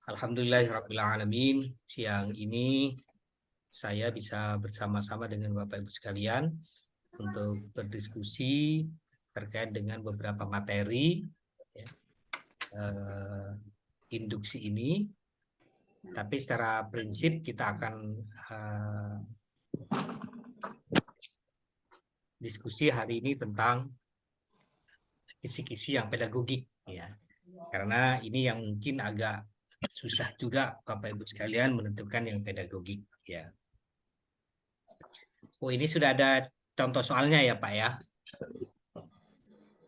Alhamdulillahirrabbilalamin. Siang ini saya bisa bersama-sama dengan Bapak Ibu sekalian untuk berdiskusi terkait dengan beberapa materi ya, induksi ini. Tapi secara prinsip kita akan diskusi hari ini tentang kisi-kisi yang pedagogik ya. Karena ini yang mungkin agak susah juga Bapak Ibu sekalian menentukan yang pedagogik ya. Oh, ini sudah ada contoh soalnya ya Pak ya.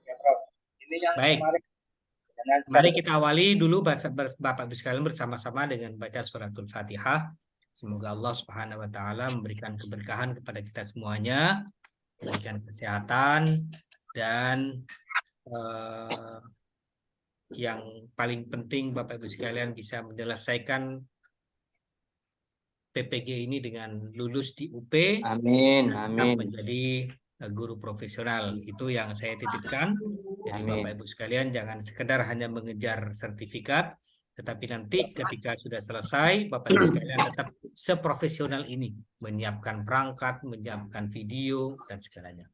Ya, Prof. Ini yang Baik. kemarin. Mari kita awali dulu Bapak Ibu sekalian bersama-sama dengan baca suratul Fatihah. Semoga Allah Subhanahu wa taala memberikan keberkahan kepada kita semuanya, memberikan kesehatan dan yang paling penting Bapak Ibu sekalian bisa menyelesaikan PPG ini dengan lulus di UP. Amin, dan tetap menjadi guru profesional. Itu yang saya titipkan. Jadi Bapak Ibu sekalian jangan sekedar hanya mengejar sertifikat, tetapi nanti ketika sudah selesai Bapak Ibu sekalian tetap seprofesional ini, menyiapkan perangkat, menyiapkan video dan segalanya.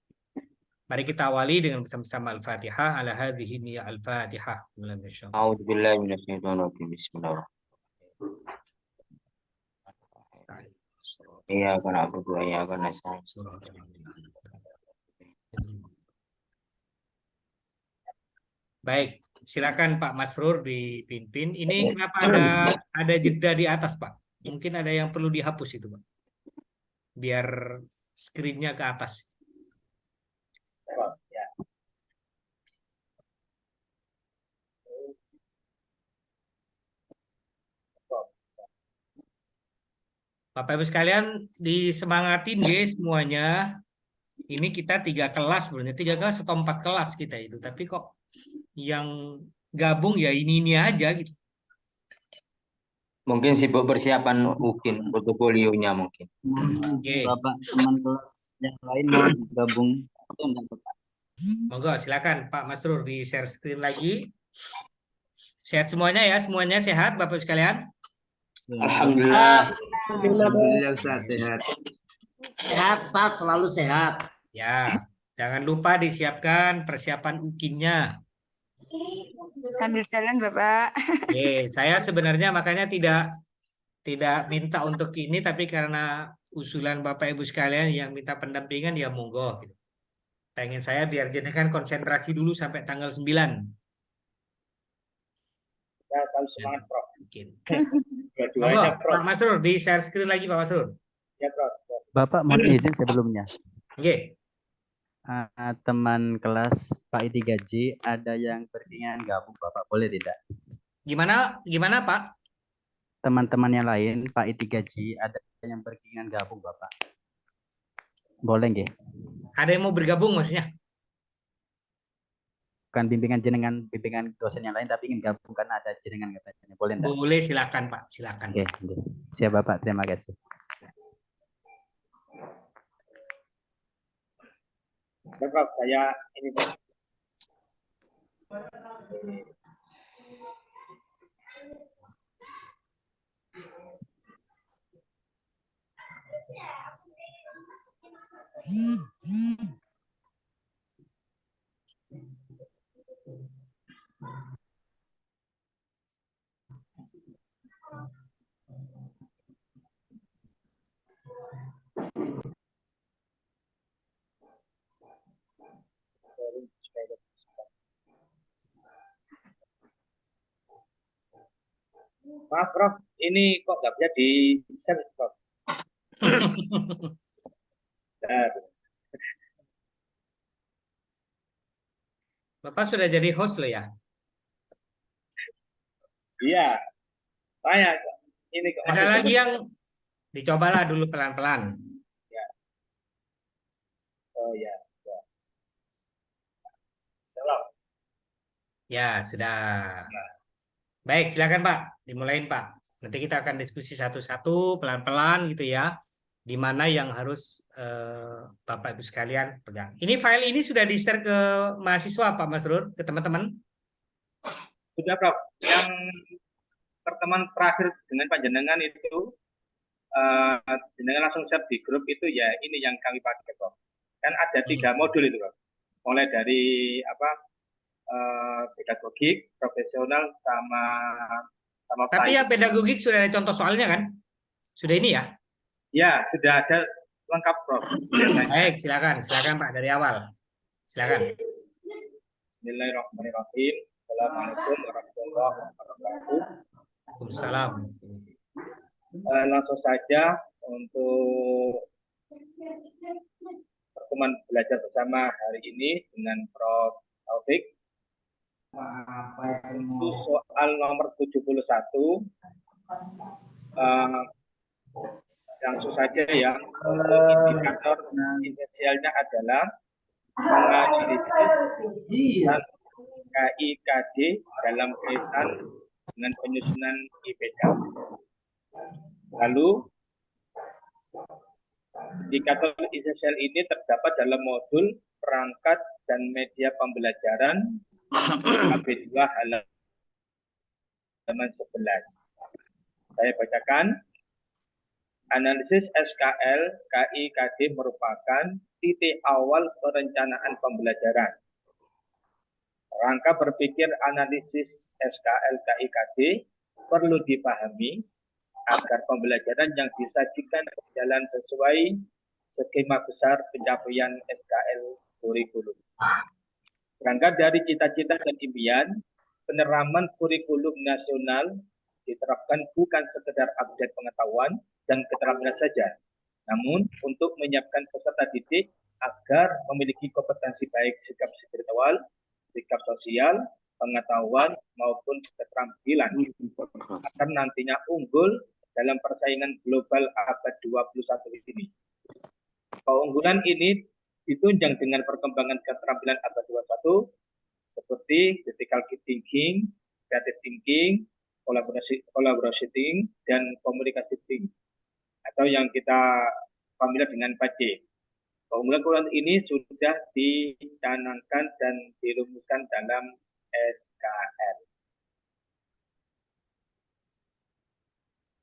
Mari kita awali dengan bersama-sama Al-Fatihah. Ala hadhihi niya Al-Fatihah. A'udzubillahi minasyaitonirrajim. Bismillahirrahmanirrahim. Iya, karena berdua ya, karena saya. Baik, silakan Pak Masrur dipimpin. Ini kenapa ada jeda di atas, Pak? Mungkin ada yang perlu dihapus itu, Pak. Biar screen-nya ke atas. Bapak Ibu sekalian disemangatin guys semuanya. Ini kita 3 kelas sebenarnya, 3 kelas atau 4 kelas kita itu. Tapi kok yang gabung ya ini aja gitu. Mungkin sibuk persiapan mungkin portofolionya mungkin. Bapak teman kelas yang lain mau gabung. Monggo silakan Pak Masrur di share screen lagi. Sehat semuanya ya, semuanya sehat Bapak sekalian. Alhamdulillah. Alhamdulillah Ustaz, sehat. Sehat, Ustaz, selalu sehat. Ya, jangan lupa disiapkan persiapan ukinnya. Sambil jalan Bapak. Saya sebenarnya makanya tidak minta untuk ini, tapi karena usulan Bapak Ibu sekalian yang minta pendampingan ya monggo. Gitu. Pengen saya biar jenengan konsentrasi dulu sampai tanggal 9. Ya, selalu semangat, Prof. Mungkin. Dua-duanya, Prof. Pak Masrur, di share screen lagi Pak Masrur. Ya, Prof. Bapak mohon izin sebelumnya. Oke. Teman kelas Pak I3J ada yang berkeinginan gabung Bapak, boleh tidak? Gimana Pak? Teman-teman yang lain Pak I3J ada yang berkeinginan gabung Bapak. Boleh nggih? Ada yang mau bergabung maksudnya? Bukan bimbingan jenengan, bimbingan dosen yang lain, tapi ingin gabung karena ada jenengan katanya. Boleh enggak? Boleh, silakan Pak, silakan. Oke. Siap Bapak, terima kasih. Ya, Prof. Saya ini, Prof. Maaf, Prof. Ini kok nggak bisa di-share, Prof. Bapak sudah jadi host loh ya? Iya. Saya ini kok ada lagi yang dicobalah dulu pelan-pelan. Ya. Oh ya. Ya, sudah. Baik, silakan Pak. Dimulain Pak. Nanti kita akan diskusi satu-satu pelan-pelan gitu ya. Di mana yang harus Bapak Ibu sekalian pegang. Ini file ini sudah di-share ke mahasiswa Pak Masrur, ke teman-teman? Sudah Prof, yang pertemuan terakhir dengan panjenengan itu jenengan langsung share di grup itu ya ini yang kami pakai Prof. Kan ada 3 modul itu Prof. Mulai dari pedagogik, profesional sama Tapi yang pedagogik sudah ada contoh soalnya kan? Sudah ini ya? Ya, sudah ada lengkap Prof. Baik, silakan Pak dari awal. Silakan. Bismillahirrahmanirrahim. Assalamualaikum warahmatullahi wabarakatuh. Waalaikumsalam. Langsung saja untuk pertemuan belajar bersama hari ini dengan Prof. Taufik. Untuk soal nomor 71, langsung saja ya. Untuk indikator inisialnya adalah menganalisis dan KIKD dalam kaitan dengan penyusunan IPK. Lalu indikator esensial ini terdapat dalam modul perangkat dan media pembelajaran KB2 halaman 11. Saya bacakan. Analisis SKL KIKD merupakan titik awal perencanaan pembelajaran. Rangka berpikir analisis SKL KIKD perlu dipahami agar pembelajaran yang disajikan berjalan sesuai skema besar pencapaian SKL kurikulum. Berangkat dari cita-cita dan impian, penerapan kurikulum nasional diterapkan bukan sekedar update pengetahuan dan keterampilan saja, namun untuk menyiapkan peserta didik agar memiliki kompetensi baik sikap spiritual, sikap sosial, pengetahuan maupun keterampilan agar nantinya unggul dalam persaingan global abad 21 ini. Keunggulan ini ditunjang dengan perkembangan keterampilan abad 21 seperti critical thinking, creative thinking, collaboration thinking, dan komunikasi thinking atau yang kita familiar dengan 4C. Keunggulan ini sudah dicanangkan dan dirumuskan dalam SKL.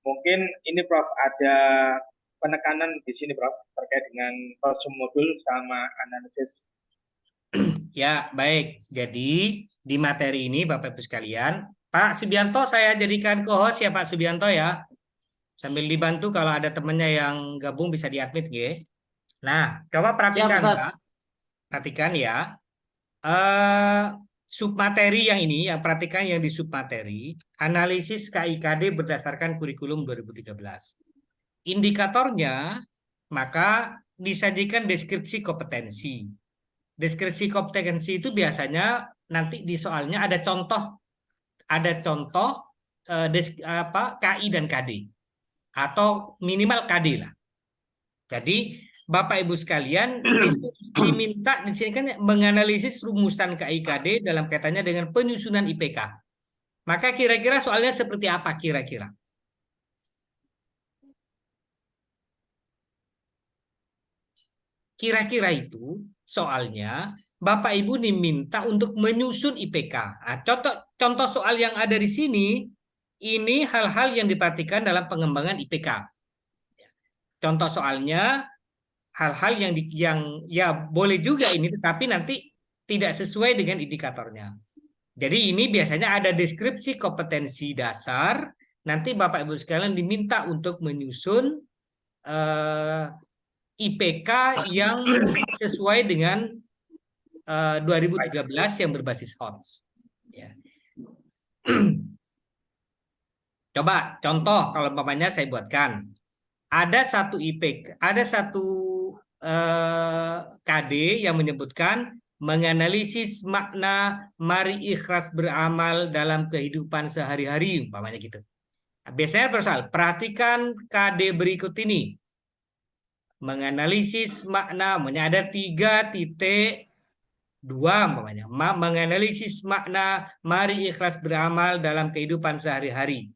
Mungkin ini Prof ada penekanan di sini Prof terkait dengan konsum modul sama analisis. Ya, baik. Jadi di materi ini Bapak Ibu sekalian, Pak Subianto saya jadikan co-host ya Pak Subianto ya. Sambil dibantu kalau ada temannya yang gabung bisa di-admit ya. Nah, coba perhatikan Siap, Pak. Perhatikan ya. Submateri yang ini, yang perhatikan yang di submateri, analisis KIKD berdasarkan kurikulum 2013. Indikatornya, maka disajikan deskripsi kompetensi. Deskripsi kompetensi itu biasanya nanti di soalnya ada contoh KI dan KD atau minimal KD lah. Jadi Bapak Ibu sekalian diminta di sini kan menganalisis rumusan KIKD dalam kaitannya dengan penyusunan IPK. Maka kira-kira soalnya seperti apa kira-kira? Kira-kira itu soalnya Bapak Ibu diminta untuk menyusun IPK. Nah, contoh soal yang ada di sini ini hal-hal yang diperhatikan dalam pengembangan IPK. Contoh soalnya hal-hal yang ya boleh juga ini, tetapi nanti tidak sesuai dengan indikatornya. Jadi ini biasanya ada deskripsi kompetensi dasar. Nanti Bapak Ibu sekalian diminta untuk menyusun IPK yang sesuai dengan 2013 yang berbasis HOTS. Ya. Coba contoh kalau umpamanya saya buatkan. Ada satu IPK, ada satu KD yang menyebutkan menganalisis makna mari ikhlas beramal dalam kehidupan sehari-hari, umpamanya gitu. Nah, biasanya bersoal, perhatikan KD berikut ini. Menganalisis makna, ada 3.2 umpamanya. Menganalisis makna mari ikhlas beramal dalam kehidupan sehari-hari.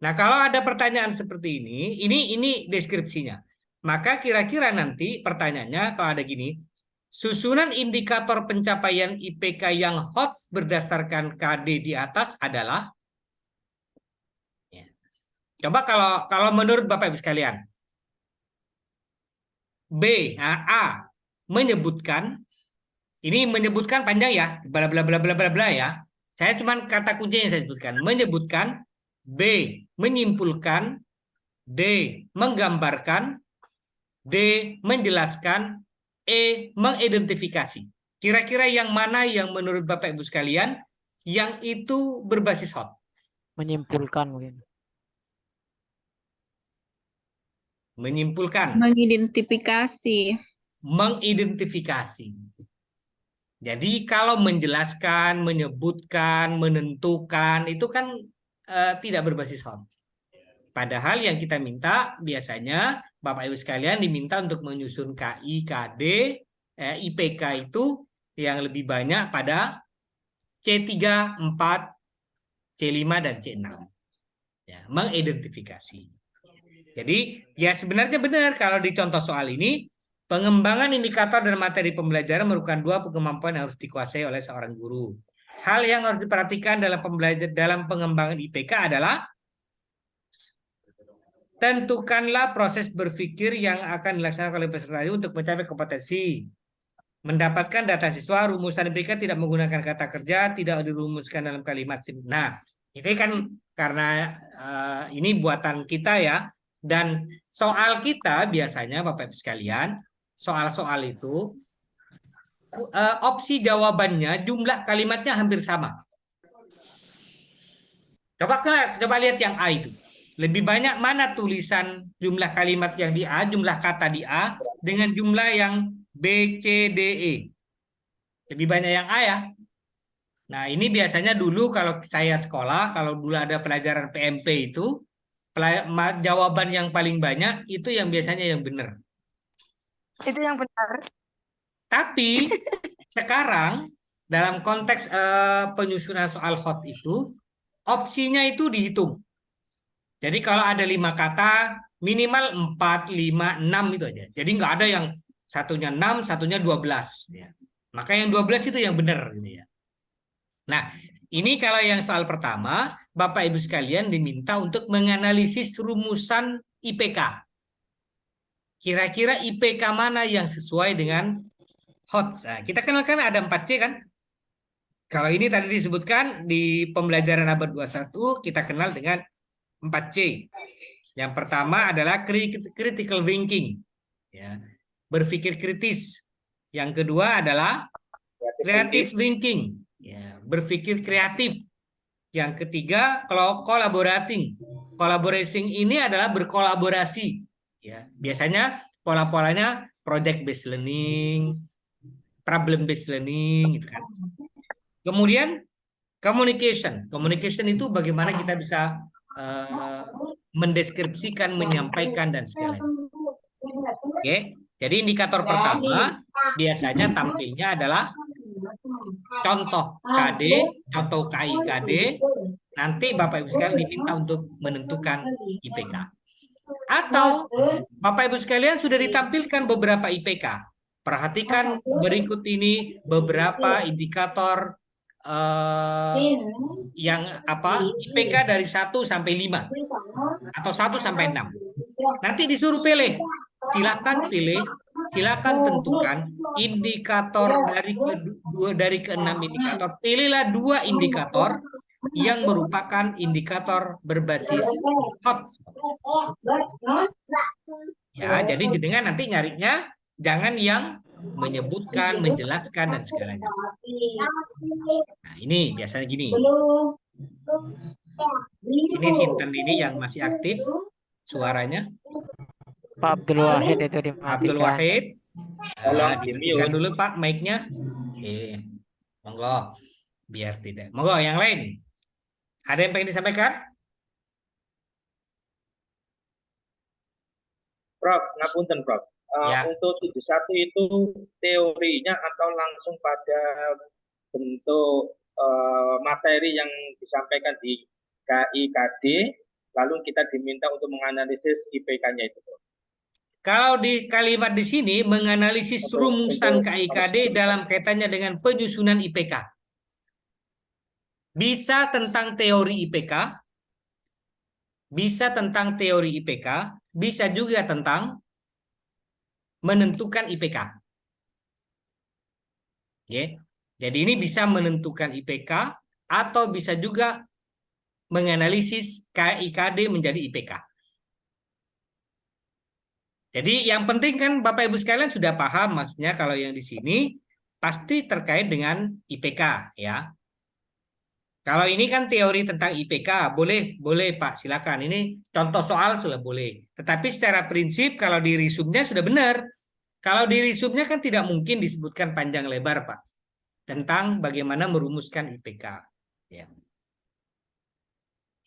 Nah, kalau ada pertanyaan seperti ini deskripsinya. Maka kira-kira nanti pertanyaannya kalau ada gini, Susunan indikator pencapaian IPK yang HOTS berdasarkan KD di atas adalah, ya. Coba kalau menurut Bapak Ibu sekalian, A menyebutkan, ini menyebutkan panjang ya, bla bla bla bla bla bla ya. Saya cuma kata kunci yang saya sebutkan, menyebutkan, B menyimpulkan, D menggambarkan, D menjelaskan, E mengidentifikasi. Kira-kira yang mana yang menurut Bapak Ibu sekalian yang itu berbasis HOT? Menyimpulkan mungkin. Menyimpulkan, Mengidentifikasi. mengidentifikasi. Jadi kalau menjelaskan, menyebutkan, menentukan itu kan tidak berbasis HOT. Padahal yang kita minta biasanya Bapak Ibu sekalian diminta untuk menyusun KI, KD, IPK itu yang lebih banyak pada C3, 4, C5, dan C6. Ya, mengidentifikasi. Jadi ya sebenarnya benar kalau di contoh soal ini, pengembangan indikator dan materi pembelajaran merupakan dua kemampuan yang harus dikuasai oleh seorang guru. Hal yang harus diperhatikan dalam pengembangan IPK adalah tentukanlah proses berpikir yang akan dilaksanakan oleh peserta untuk mencapai kompetensi. Mendapatkan data siswa, rumusan IPK tidak menggunakan kata kerja, tidak dirumuskan dalam kalimat. Nah, ini kan karena ini buatan kita ya. Dan soal kita biasanya Bapak Ibu sekalian, soal-soal itu opsi jawabannya jumlah kalimatnya hampir sama. Coba lihat yang A itu. Lebih banyak mana tulisan jumlah kalimat yang di A, jumlah kata di A, dengan jumlah yang B, C, D, E. Lebih banyak yang A ya. Nah ini biasanya dulu kalau saya sekolah, kalau dulu ada pelajaran PMP itu, jawaban yang paling banyak itu yang biasanya yang benar. Itu yang benar. Tapi sekarang dalam konteks penyusunan soal HOT itu, opsinya itu dihitung. Jadi kalau ada 5 kata, minimal 4, 5, 6 itu aja. Jadi nggak ada yang satunya 6, satunya 12. Ya. Maka yang 12 itu yang benar. Gitu ya. Nah, ini kalau yang soal pertama, Bapak Ibu sekalian diminta untuk menganalisis rumusan IPK. Kira-kira IPK mana yang sesuai dengan HOTS? Nah, kita kenalkan ada 4C kan? Kalau ini tadi disebutkan di pembelajaran abad 21, kita kenal dengan 4C. Yang pertama adalah critical thinking, ya, berpikir kritis. Yang kedua adalah creative thinking, ya, berpikir kreatif. Yang ketiga collaborating. Collaborating ini adalah berkolaborasi. Ya, biasanya pola-polanya project based learning, problem based learning, gitu kan. Kemudian communication. Communication itu bagaimana kita bisa mendeskripsikan, menyampaikan, dan segalanya. Oke, jadi indikator pertama biasanya tampilnya adalah contoh KD, contoh KI KD. Nanti Bapak Ibu sekalian diminta untuk menentukan IPK. Atau Bapak Ibu sekalian sudah ditampilkan beberapa IPK. Perhatikan berikut ini beberapa indikator yang IPK dari 1 sampai 5 atau 1 sampai 6. Nanti disuruh pilih. Silakan pilih, silakan tentukan indikator dari ke-6 indikator. Pilihlah 2 indikator yang merupakan indikator berbasis HOTS. Ya, jadi jenengan nanti nyarinya jangan yang menyebutkan, menjelaskan, dan segalanya. Nah, ini biasanya gini. Ini Sinten ini yang masih aktif suaranya. Pak Abdul Wahid itu dimatikan. Abdul Wahid. Tolong Dimatikan dulu Pak mic-nya. Oke. Monggo. Biar tidak. Monggo yang lain. Ada yang pengen disampaikan? Prof, ngapunten Prof. Ya. Untuk 71 itu teorinya atau langsung pada bentuk materi yang disampaikan di KI KD, lalu kita diminta untuk menganalisis IPK-nya itu, Prof. Kalau di kalimat di sini menganalisis rumusan KIKD dalam kaitannya dengan penyusunan IPK. Bisa tentang teori IPK, bisa tentang teori IPK, bisa juga tentang menentukan IPK. Oke. Jadi ini bisa menentukan IPK atau bisa juga menganalisis KIKD menjadi IPK. Jadi yang penting kan Bapak Ibu sekalian sudah paham maksudnya kalau yang di sini pasti terkait dengan IPK ya. Kalau ini kan teori tentang IPK, boleh Pak, silakan. Ini contoh soal sudah boleh. Tetapi secara prinsip kalau di risumnya sudah benar. Kalau di risumnya kan tidak mungkin disebutkan panjang lebar Pak tentang bagaimana merumuskan IPK. Ya.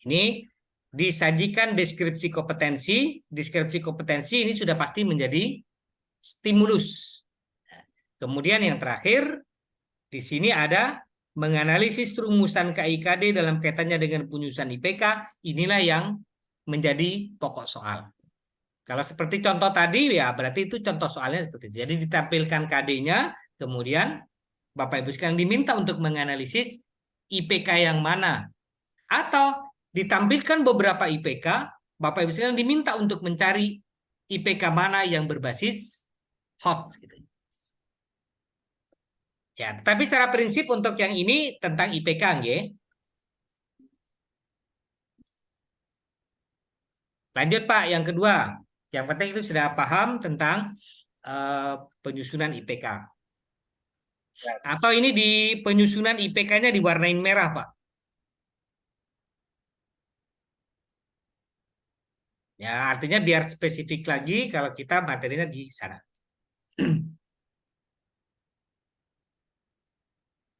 Ini disajikan deskripsi kompetensi. Deskripsi kompetensi ini sudah pasti menjadi stimulus. Kemudian yang terakhir, di sini ada menganalisis rumusan KIKD dalam kaitannya dengan penyusunan IPK. Inilah yang menjadi pokok soal. Kalau seperti contoh tadi, ya berarti itu contoh soalnya seperti itu. Jadi ditampilkan KD-nya, kemudian Bapak Ibu sekalian diminta untuk menganalisis IPK yang mana. Atau ditampilkan beberapa IPK, Bapak Ibu sekalian diminta untuk mencari IPK mana yang berbasis hot. Gitu. Ya, tetapi secara prinsip untuk yang ini tentang IPK, nggih. Lanjut Pak, yang kedua. Yang penting itu sudah paham tentang penyusunan IPK. Atau ini di penyusunan IPK-nya diwarnain merah, Pak. Ya, artinya biar spesifik lagi kalau kita materinya di sana.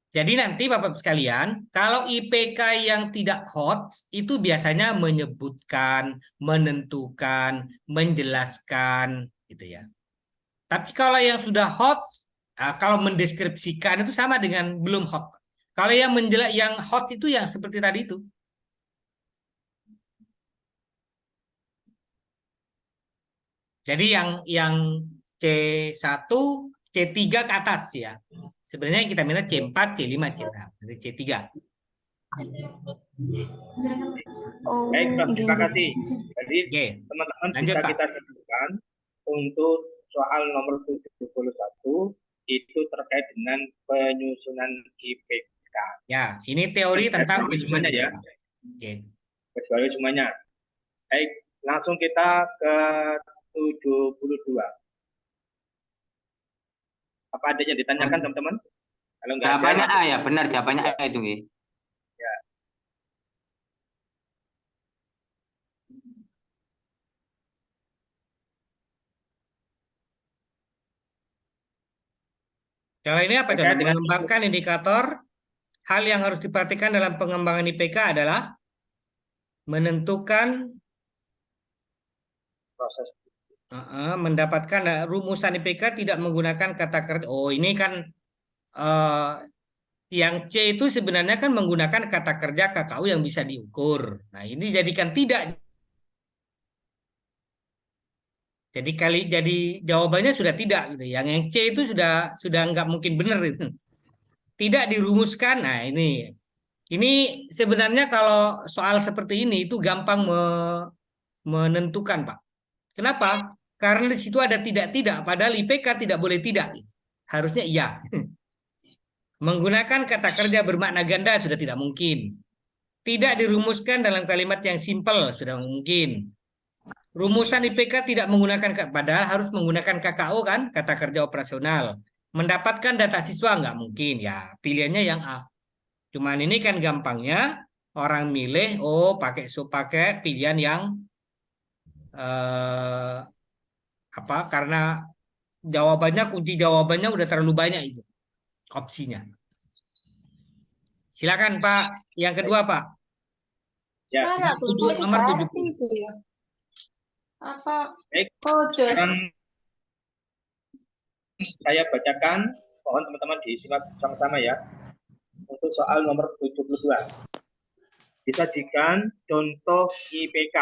Jadi nanti Bapak sekalian, kalau IPK yang tidak hot itu biasanya menyebutkan, menentukan, menjelaskan gitu ya. Tapi kalau yang sudah hot, kalau mendeskripsikan itu sama dengan belum hot. Kalau yang hot itu yang seperti tadi itu. Jadi yang C1, C3 ke atas ya. Sebenarnya kita minta C4, C5, C6. Jadi C3. Baik, Prof. Terima kasih. Jadi teman-teman bisa Pak. kita sebutkan untuk soal nomor 71 itu terkait dengan penyusunan IPK. Ya, ini teori tentang semuanya ya. Kecuali semuanya. Baik, langsung kita ke 72. Apa ada yang ditanyakan teman-teman? Kalau enggak jawabannya A ya, benar jawabannya A itu nggih. Ya. Kalau ini apa contoh? Mengembangkan indikator. Hal yang harus diperhatikan dalam pengembangan IPK adalah menentukan proses mendapatkan rumusan IPK tidak menggunakan kata kerja. Oh, ini kan yang C itu sebenarnya kan menggunakan kata kerja KKU yang bisa diukur. Nah, ini jadikan tidak. Jadi jawabannya sudah tidak gitu. Yang C itu sudah nggak mungkin benar itu. Tidak dirumuskan. Nah, ini sebenarnya kalau soal seperti ini itu gampang menentukan, Pak. Kenapa? Karena di situ ada tidak-tidak, padahal IPK tidak boleh tidak. Harusnya iya. Menggunakan kata kerja bermakna ganda sudah tidak mungkin. Tidak dirumuskan dalam kalimat yang simpel sudah mungkin. Rumusan IPK tidak menggunakan, padahal harus menggunakan KKO kan, kata kerja operasional. Mendapatkan data siswa nggak mungkin, ya pilihannya yang A. Cuman ini kan gampangnya orang milih, pakai pilihan yang karena kunci jawabannya udah terlalu banyak itu opsinya. Silakan Pak, yang kedua Pak. Ya, nomor 70. Apa? Baik. Sekarang saya bacakan, mohon teman-teman disimak sama-sama ya. Untuk soal nomor 72. Disajikan contoh IPK.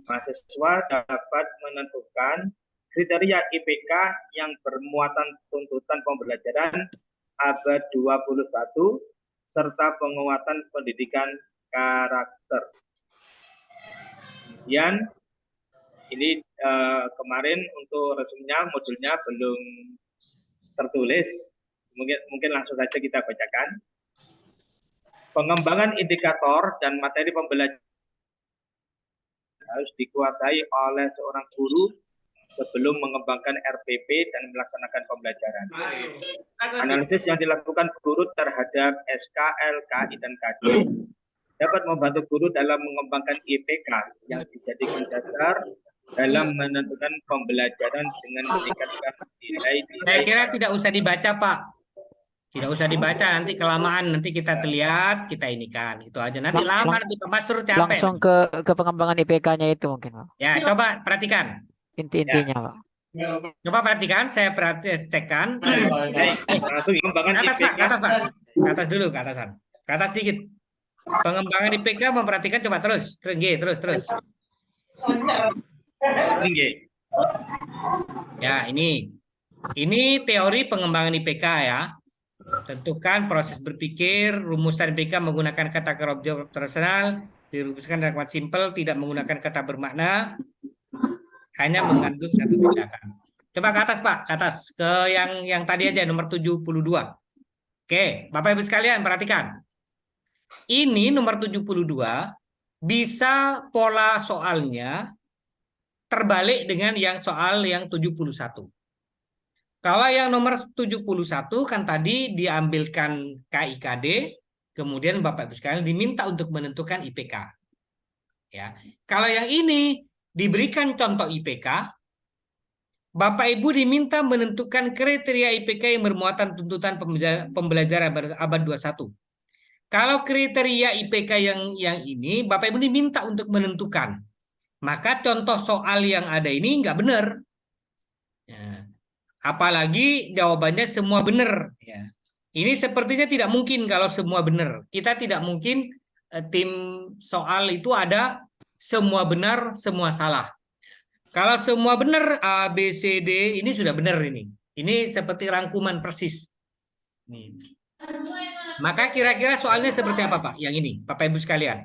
mahasiswa dapat menentukan kriteria IPK yang bermuatan tuntutan pembelajaran abad 21 serta penguatan pendidikan karakter. Kemudian ini kemarin untuk resminya modulnya belum tertulis, mungkin langsung saja kita bacakan. Pengembangan indikator dan materi pembelajaran harus dikuasai oleh seorang guru sebelum mengembangkan RPP dan melaksanakan pembelajaran. Analisis yang dilakukan guru terhadap SK, LKI, dan KD dapat membantu guru dalam mengembangkan IPK yang dijadikan dasar dalam menentukan pembelajaran dengan meningkatkan nilai-nilai. Saya kira tidak usah dibaca, Pak. Tidak usah dibaca, nanti kelamaan, nanti kita lihat, kita inikan. Itu aja. Nanti lama, nanti Pak Masrur capek. Langsung ke pengembangan IPK-nya itu mungkin, Pak. Ya, coba perhatikan. Inti-intinya, Pak. Coba perhatikan, saya cekkan. Langsung pengembangan Ke atas, IPK. Pak, ke atas, Pak. Ke atas dulu, ke atasan. Ke atas sedikit. Pengembangan IPK memperhatikan, coba terus. Terus. Tinggi. Ya, ini teori pengembangan IPK ya. Tentukan proses berpikir, rumusan IPK menggunakan kata kerja operasional, dirumuskan dengan kalimat simpel, tidak menggunakan kata bermakna, hanya mengandung satu tindakan. Coba ke atas, Pak, ke atas. Ke yang tadi aja, nomor 72. Oke, Bapak Ibu sekalian, perhatikan. Ini nomor 72, bisa pola soalnya terbalik dengan yang soal yang 71. Kalau yang nomor 71 kan tadi diambilkan KIKD, kemudian Bapak Ibu sekalian diminta untuk menentukan IPK. Ya. Kalau yang ini diberikan contoh IPK, Bapak Ibu diminta menentukan kriteria IPK yang bermuatan tuntutan pembelajaran abad 21. Kalau kriteria IPK yang ini, Bapak Ibu diminta untuk menentukan. Maka contoh soal yang ada ini nggak benar. Ya. Apalagi jawabannya semua benar. Ya. Ini sepertinya tidak mungkin kalau semua benar. Kita tidak mungkin tim soal itu ada semua benar, semua salah. Kalau semua benar A, B, C, D, ini sudah benar ini. Ini seperti rangkuman persis. Nih. Maka kira-kira soalnya seperti apa, Pak? Yang ini, Bapak Ibu sekalian.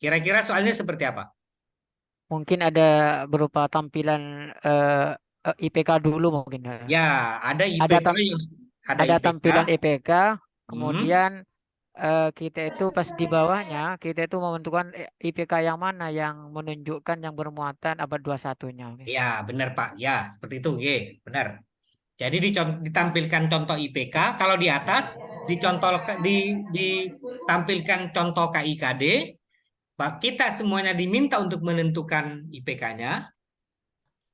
Kira-kira soalnya seperti apa? Mungkin ada berupa tampilan IPK dulu mungkin. Ya, ada IPK Ada IPK. tampilan IPK, kemudian kita itu pas di bawahnya, kita itu menentukan IPK yang mana yang menunjukkan yang bermuatan abad 21-nya. Ya, benar Pak. Ya, seperti itu. Ye, benar. Jadi ditampilkan contoh IPK, kalau di atas ditampilkan contoh KIKD, kita semuanya diminta untuk menentukan IPK-nya,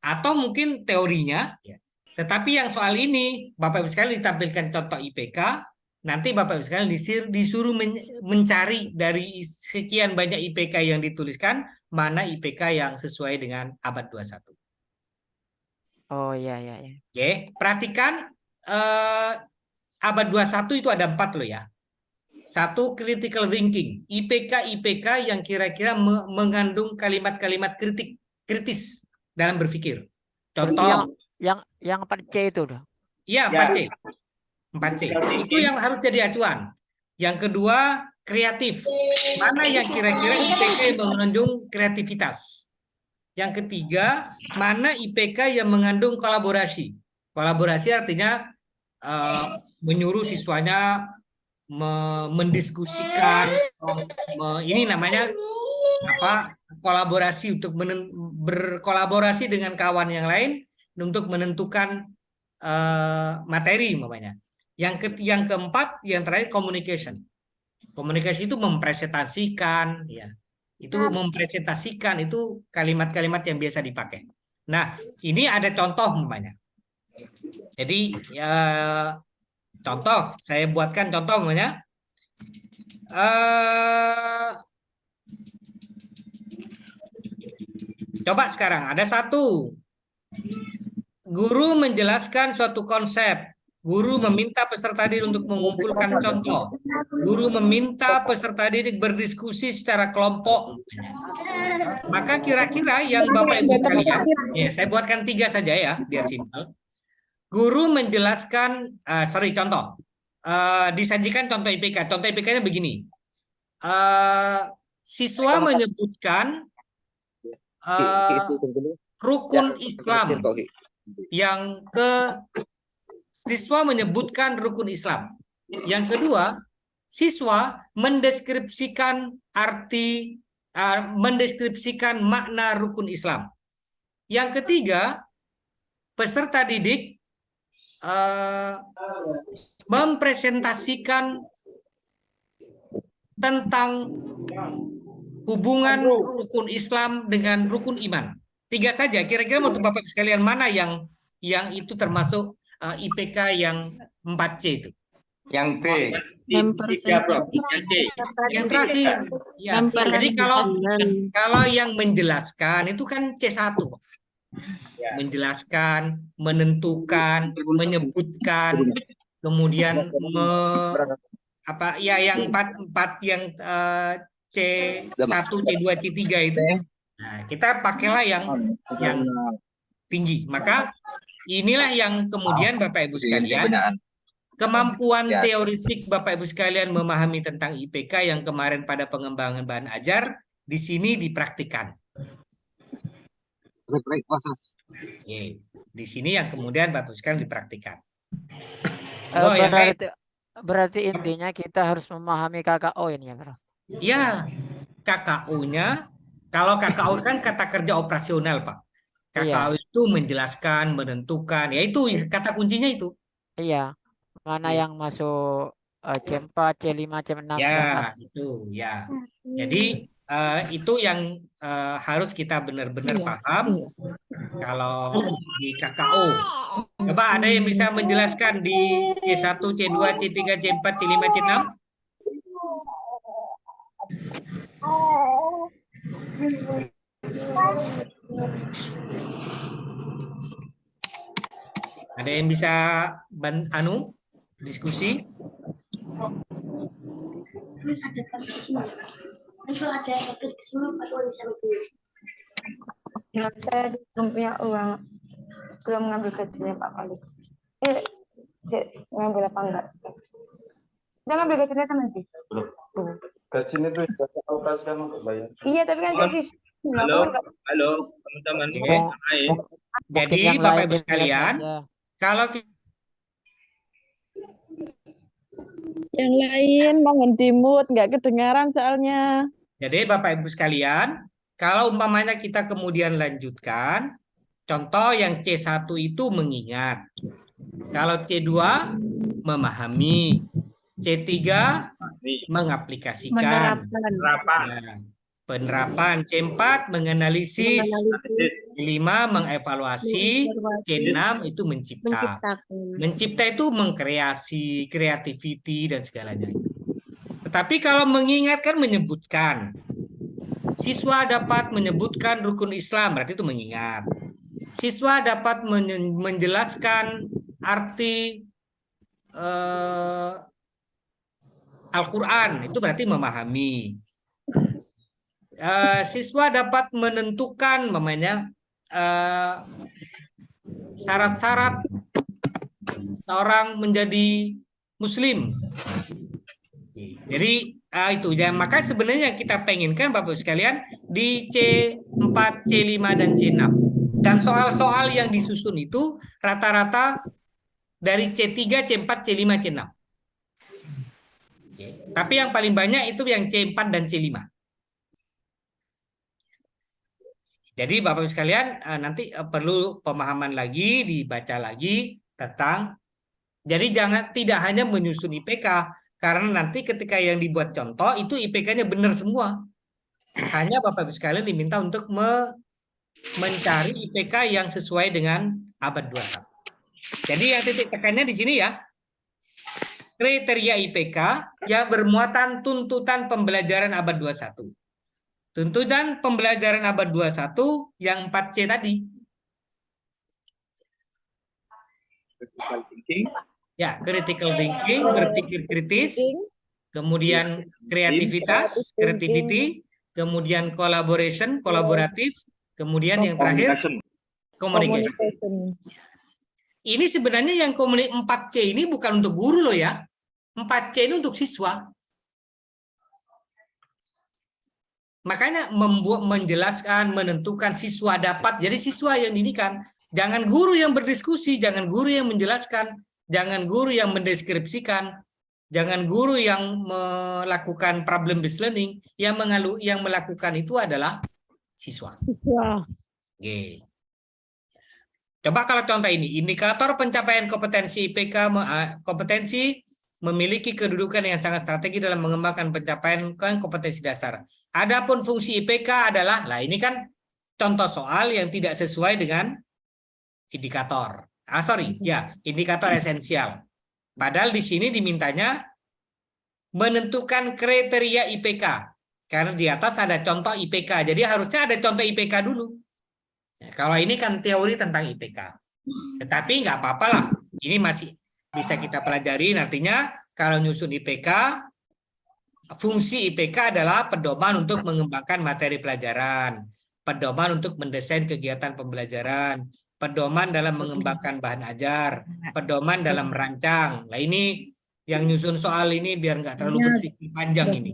atau mungkin teorinya. Ya. Tetapi yang soal ini, Bapak Ibu sekalian ditampilkan contoh IPK, nanti Bapak Ibu sekalian disuruh mencari dari sekian banyak IPK yang dituliskan, mana IPK yang sesuai dengan abad 21. Oh iya. Oke, perhatikan abad 21 itu ada 4 loh ya. Satu, critical thinking. IPK yang kira-kira mengandung kalimat-kalimat kritis dalam berpikir. Contoh. Yang 4C itu udah. Iya, 4C. 4C. Itu yang harus jadi acuan. Yang kedua, kreatif. Mana yang kira-kira IPK yang mengandung kreativitas. Yang ketiga, mana IPK yang mengandung kolaborasi. Kolaborasi artinya menyuruh siswanya mendiskusikan, ini namanya kolaborasi, untuk berkolaborasi dengan kawan yang lain untuk menentukan materi namanya. Yang keempat, yang terakhir, communication. Komunikasi itu mempresentasikan, ya. Itu mempresentasikan itu kalimat-kalimat yang biasa dipakai. Nah, ini ada contoh namanya. Jadi contoh, saya buatkan contoh namanya. Coba sekarang ada satu guru menjelaskan suatu konsep. Guru meminta peserta didik untuk mengumpulkan contoh. Guru meminta peserta didik berdiskusi secara kelompok. Maka kira-kira yang Bapak Ibu sekalian, ya, saya buatkan 3 saja ya, biar simpel. Guru menjelaskan, contoh. Disajikan contoh IPK. Contoh IPK-nya begini. Siswa menyebutkan rukun Islam siswa menyebutkan rukun Islam. Yang kedua, siswa mendeskripsikan mendeskripsikan makna rukun Islam. Yang ketiga, peserta didik mempresentasikan tentang hubungan rukun Islam dengan rukun iman. 3 saja. Kira-kira untuk Bapak sekalian mana yang itu termasuk IPK yang 4C itu? Yang B. Yang terakhir. Ya. Jadi kalau yang menjelaskan itu kan C1. Menjelaskan, menentukan, menyebutkan, kemudian yang 4 yang C1, C2, C3 itu. Nah, kita pakailah yang tinggi. Maka inilah yang kemudian Bapak Ibu sekalian, kemampuan teoretik Bapak Ibu sekalian memahami tentang IPK yang kemarin pada pengembangan bahan ajar, di sini dipraktikkan. Di sini yang kemudian Bapak Ibu sekalian dipraktikkan. Berarti intinya kita harus memahami KKO ini ya, Prof? Ya, KKO-nya, kalau KKO kan kata kerja operasional, Pak. KKO itu menjelaskan, menentukan, ya itu kata kuncinya itu. Iya, mana yang masuk C4, C5, C6. Ya, itu ya. Jadi itu yang harus kita benar-benar paham kalau di KKO. Coba ada yang bisa menjelaskan di C1, C2, C3, C4, C5, C6? Ada yang bisa diskusi? Ya, saya belum punya uang, belum ngambil gajinya Pak Khalid. Ngambil apa enggak? Sudah ngambil gajinya sama nanti? Belum. Gajinya itu sudah alokasikan untuk bayar. Iya, tapi kan saya sih. Halo, teman-teman. Jadi Bapak Ibu sekalian, kalau yang lain mohon dimut, nggak kedengaran soalnya. Jadi Bapak Ibu sekalian, kalau umpamanya kita kemudian lanjutkan, contoh yang C1 itu mengingat, kalau C2 memahami, C3 mengaplikasikan, penerapan, C4 menganalisis, C5 mengevaluasi, C6 itu mencipta. Mencipta itu mengkreasi, kreativiti dan segalanya. Tetapi kalau mengingatkan menyebutkan. Siswa dapat menyebutkan rukun Islam, berarti itu mengingat. Siswa dapat menjelaskan arti Al-Quran, itu berarti memahami. Siswa dapat menentukan syarat-syarat orang menjadi Muslim. Jadi itu ya, maka sebenarnya kita pengenkan Bapak sekalian di C4, C5 dan C6. Dan soal-soal yang disusun itu rata-rata dari C3, C4, C5, C6. Tapi yang paling banyak itu yang C4 dan C5. Jadi Bapak sekalian nanti perlu pemahaman lagi, dibaca lagi tentang, jadi tidak hanya menyusun IPK, karena nanti ketika yang dibuat contoh itu IPK-nya benar semua. Hanya Bapak Ibu sekalian diminta untuk mencari IPK yang sesuai dengan abad 21. Jadi yang titik tekannya di sini ya. Kriteria IPK yang bermuatan tuntutan pembelajaran abad 21. Tuntutan pembelajaran abad 21 yang 4C tadi. Ya, critical thinking, berpikir kritis, kemudian kreativitas, creativity, kemudian collaboration, kolaboratif, kemudian yang terakhir communication. Ini sebenarnya yang 4C ini bukan untuk guru loh ya. 4C ini untuk siswa. Makanya menjelaskan, menentukan siswa dapat. Jadi siswa yang didikan. Jangan guru yang berdiskusi, jangan guru yang menjelaskan, jangan guru yang mendeskripsikan, jangan guru yang melakukan problem based learning. Yang melakukan itu adalah siswa. Oke. Coba kalau contoh ini, indikator pencapaian kompetensi IPK, kompetensi memiliki kedudukan yang sangat strategi dalam mengembangkan pencapaian kompetensi dasar. Adapun fungsi IPK adalah, ini kan contoh soal yang tidak sesuai dengan indikator. Indikator esensial. Padahal di sini dimintanya menentukan kriteria IPK. Karena di atas ada contoh IPK, jadi harusnya ada contoh IPK dulu. Kalau ini kan teori tentang IPK. Tetapi nggak apa-apa lah. Ini masih bisa kita pelajari. Artinya kalau nyusun IPK, fungsi IPK adalah pedoman untuk mengembangkan materi pelajaran, pedoman untuk mendesain kegiatan pembelajaran, pedoman dalam mengembangkan bahan ajar, pedoman dalam merancang. Nah ini yang nyusun soal ini biar nggak terlalu panjang ini.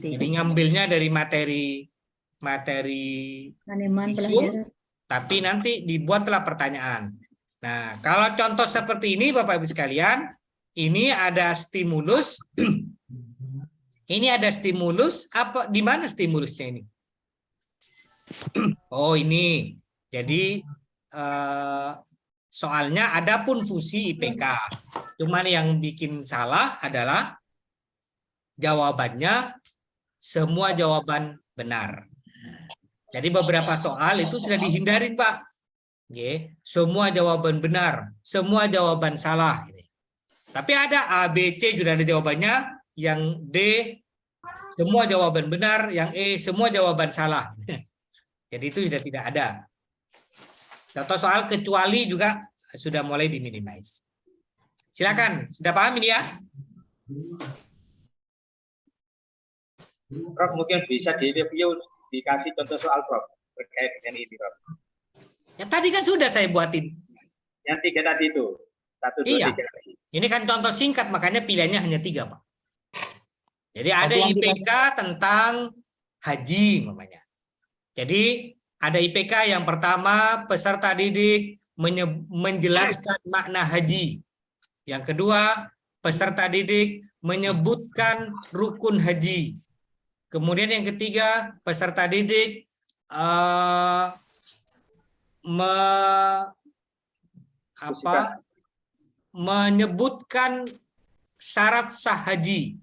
Jadi ngambilnya dari materi isu, tapi nanti dibuatlah pertanyaan. Nah, kalau contoh seperti ini Bapak Ibu sekalian, ini ada stimulus. Ini ada stimulus, apa di mana stimulusnya ini? Oh, ini. Jadi soalnya adapun fungsi IPK. Cuman yang bikin salah adalah jawabannya semua jawaban benar. Jadi beberapa soal itu sudah dihindarin, Pak. Semua jawaban benar, semua jawaban salah. Tapi ada A, B, C sudah ada jawabannya, yang D semua jawaban benar, yang E semua jawaban salah. Jadi itu sudah tidak ada. Contoh soal kecuali juga sudah mulai diminimize. Silakan, sudah paham ini ya? Prof, mungkin bisa direview, dikasih contoh soal Prof terkait dengan ini Prof. Ya tadi kan sudah saya buatin. Yang 3 tadi itu. 1, 2, 3. Ini kan contoh singkat, makanya pilihannya hanya 3, Pak. Jadi ada IPK tentang haji, namanya. Jadi ada IPK yang pertama, peserta didik menjelaskan makna haji. Yang kedua, peserta didik menyebutkan rukun haji. Kemudian yang ketiga, peserta didik menyebutkan syarat sah haji.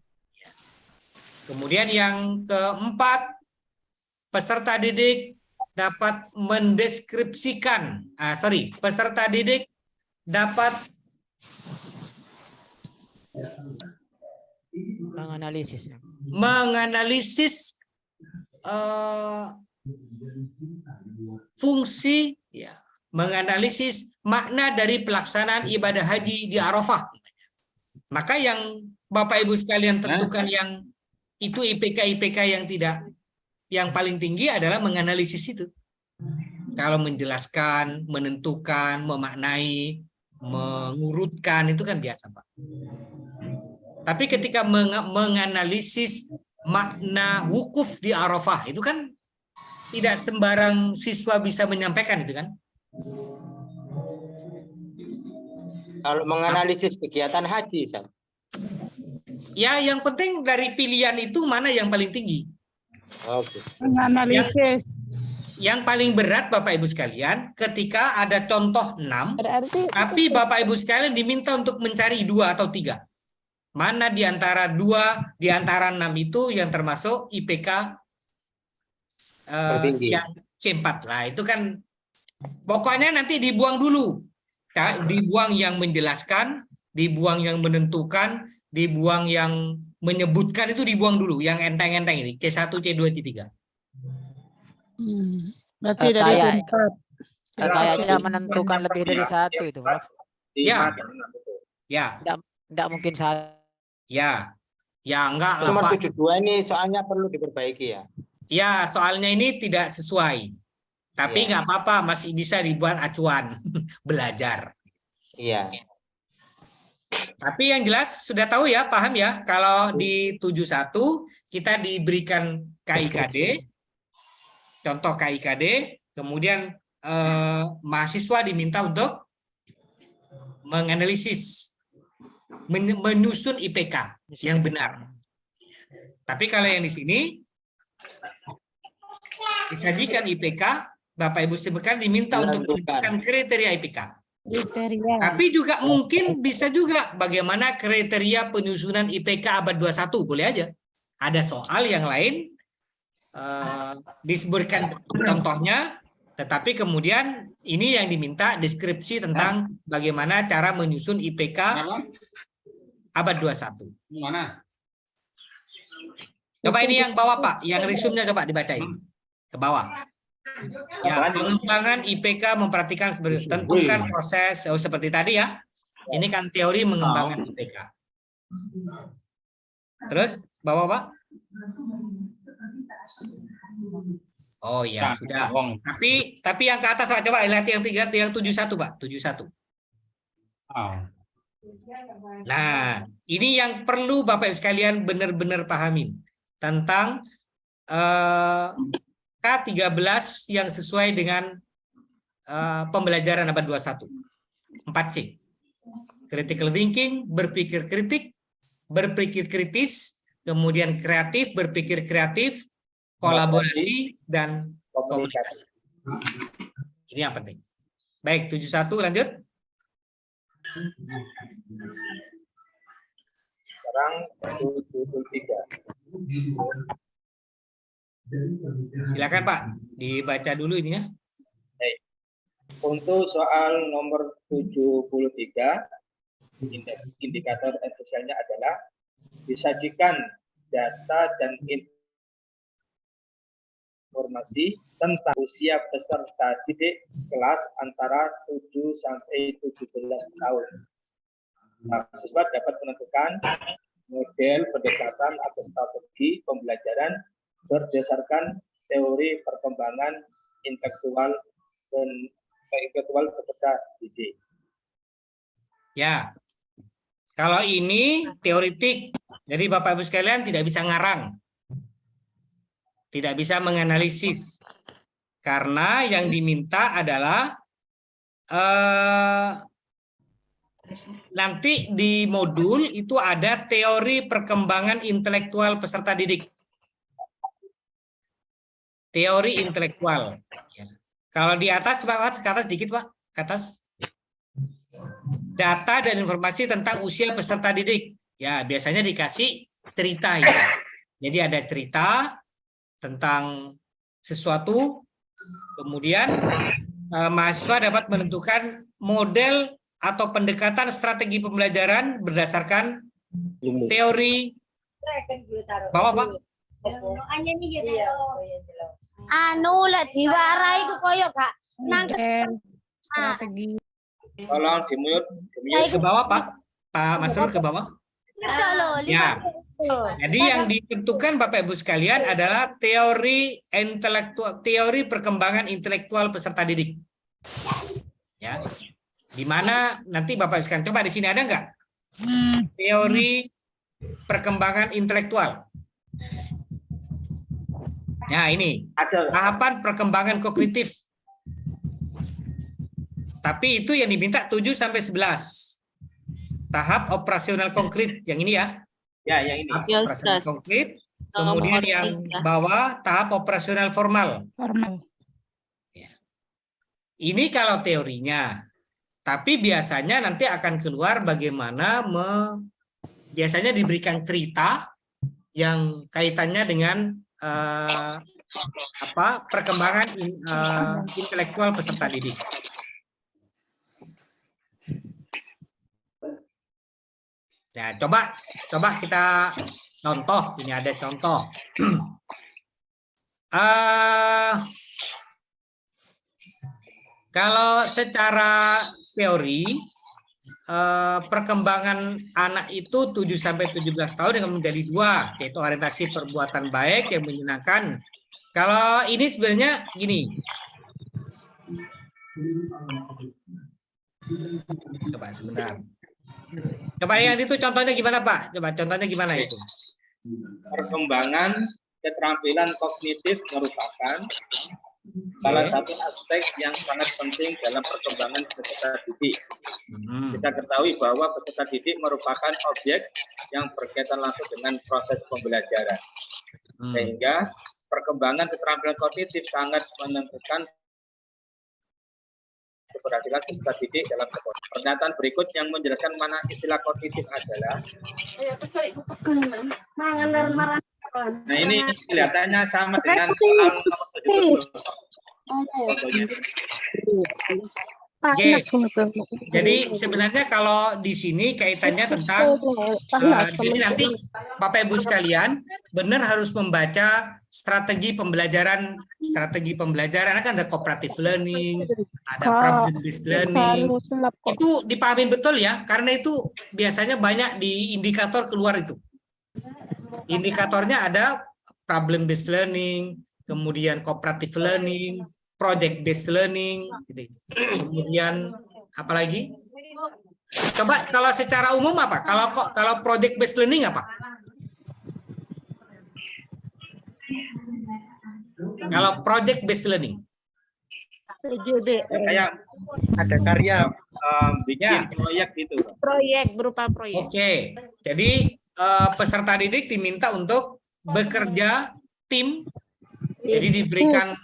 Kemudian yang keempat, peserta didik dapat mendeskripsikan, peserta didik dapat menganalisis fungsi, menganalisis makna dari pelaksanaan ibadah haji di Arafah. Maka yang Bapak Ibu sekalian tentukan yang itu IPK yang paling tinggi adalah menganalisis itu. Kalau menjelaskan, menentukan, memaknai, mengurutkan itu kan biasa, Pak. Tapi ketika menganalisis makna wukuf di Arafah itu kan tidak sembarang siswa bisa menyampaikan itu kan. Kalau menganalisis kegiatan haji, Ustaz. Ya, yang penting dari pilihan itu mana yang paling tinggi. Oke. Menganalisis. Yang paling berat Bapak Ibu sekalian ketika ada contoh 6, tapi Bapak Ibu sekalian diminta untuk mencari 2 atau 3. Mana di antara 2, di antara 6 itu yang termasuk IPK yang C4 lah. Itu kan pokoknya nanti dibuang dulu. Dibuang yang menjelaskan, dibuang yang menentukan, dibuang yang menyebutkan, itu dibuang dulu. Yang enteng-enteng ini, C1, C2, C3. Berarti dari kayaknya menentukan lebih dari 1 itu, Prof. Ya. Ya, Enggak mungkin salah. ya, ya enggak lah Nomor Pak. 72 ini soalnya perlu diperbaiki ya. Ya, soalnya ini tidak sesuai. Tapi Iya. nggak apa-apa, masih bisa dibuat acuan belajar. Iya. Tapi yang jelas sudah tahu ya, paham ya, kalau di 71 kita diberikan KIKD, contoh KIKD, kemudian mahasiswa diminta untuk menganalisis, menyusun IPK yang benar. Tapi kalau yang di sini disajikan IPK, Bapak Ibu sebutkan diminta untuk menentukan kriteria IPK. Kriteria. Tapi juga mungkin bisa juga bagaimana kriteria penyusunan IPK abad 21, boleh aja. Ada soal yang lain disebutkan contohnya, tetapi kemudian ini yang diminta deskripsi tentang bagaimana cara menyusun IPK abad 21. Mana? Coba ini yang bawah Pak, yang resumnya coba dibacain ke bawah. Ya, pengembangan IPK memperhatikan tentukan proses seperti tadi ya. Ini kan teori mengembangkan IPK. Terus bawah Pak? Oh ya, sudah. Tapi yang ke atas Pak, coba lihat yang 71 Pak, 71. Nah, ini yang perlu Bapak Ibu sekalian benar-benar pahamin tentang K13 yang sesuai dengan pembelajaran abad 21. 4C. Critical thinking, berpikir kritik, berpikir kritis, kemudian kreatif, berpikir kreatif, kolaborasi, dan komunikasi. Ini yang penting. Baik, 71 lanjut. Sekarang 73. Silakan Pak, dibaca dulu ininya. Baik. Untuk soal nomor 73, indikator esensialnya adalah disajikan data dan informasi tentang usia peserta didik kelas antara 7 sampai 17 tahun. Mahasiswa dapat menentukan model pendekatan atau strategi pembelajaran berdasarkan teori perkembangan intelektual dan peserta didik. Ya, kalau ini teoritik, jadi Bapak Ibu sekalian tidak bisa ngarang, tidak bisa menganalisis, karena yang diminta adalah nanti di modul itu ada teori perkembangan intelektual peserta didik. Teori intelektual. Ya. Kalau di atas, Pak, ke atas dikit Pak, ke atas. Data dan informasi tentang usia peserta didik. Ya, biasanya dikasih cerita itu. Jadi ada cerita tentang sesuatu, kemudian mahasiswa dapat menentukan model atau pendekatan strategi pembelajaran berdasarkan teori. Bawa Pak. Anu lah diwarai ku koyo Kak. Model, strategi. Tolong dimute. Ke bawah Pak. Pak Masrul ke bawah. Ya. Jadi yang ditentukan Bapak Ibu sekalian adalah teori intelektual, teori perkembangan intelektual peserta didik. Ya. Di mana nanti Bapak Ibu sekalian coba di sini ada nggak? Teori perkembangan intelektual. Nah, ini tahapan perkembangan kognitif. Tapi itu yang diminta 7 sampai 11. Tahap operasional konkret yang ini ya. Ya, yang ini. Tahap operasional konkret. Kemudian yang bawah tahap operasional formal. Formal. Ya. Ini kalau teorinya. Tapi biasanya nanti akan keluar bagaimana biasanya diberikan cerita yang kaitannya dengan perkembangan intelektual peserta didik. Ya, coba kita contoh. Ini ada contoh. Kalau secara teori perkembangan anak itu 7 sampai 17 tahun dengan menjadi 2, yaitu orientasi perbuatan baik yang menyenangkan. Kalau ini sebenarnya gini. Coba sebentar. Coba yang itu contohnya gimana, Pak? Coba contohnya gimana itu? Perkembangan keterampilan kognitif merupakan salah satu aspek yang sangat penting dalam perkembangan peserta didik. Kita ketahui bahwa peserta didik merupakan objek yang berkaitan langsung dengan proses pembelajaran. Sehingga perkembangan keterampilan kognitif sangat menentukan keberhasilan peserta didik dalam sekolah. Pernyataan berikut yang menjelaskan mana istilah kognitif adalah. Nah, ini kelihatannya sama dengan soal nomor 17. Oke. Jadi sebenarnya kalau di sini kaitannya tentang jadi nanti Bapak Ibu sekalian benar harus membaca strategi pembelajaran kan ada cooperative learning, ada problem based learning. Itu dipahamin betul ya, karena itu biasanya banyak di indikator keluar itu. Indikatornya ada problem based learning, kemudian cooperative learning, project based learning, gitu. Kemudian apa lagi? Coba kalau secara umum apa? Kalau project based learning apa? Kalau project based learning? Kayak ada karya bikin proyek gitu. Proyek berupa proyek. Oke. Jadi peserta didik diminta untuk bekerja tim. Jadi diberikan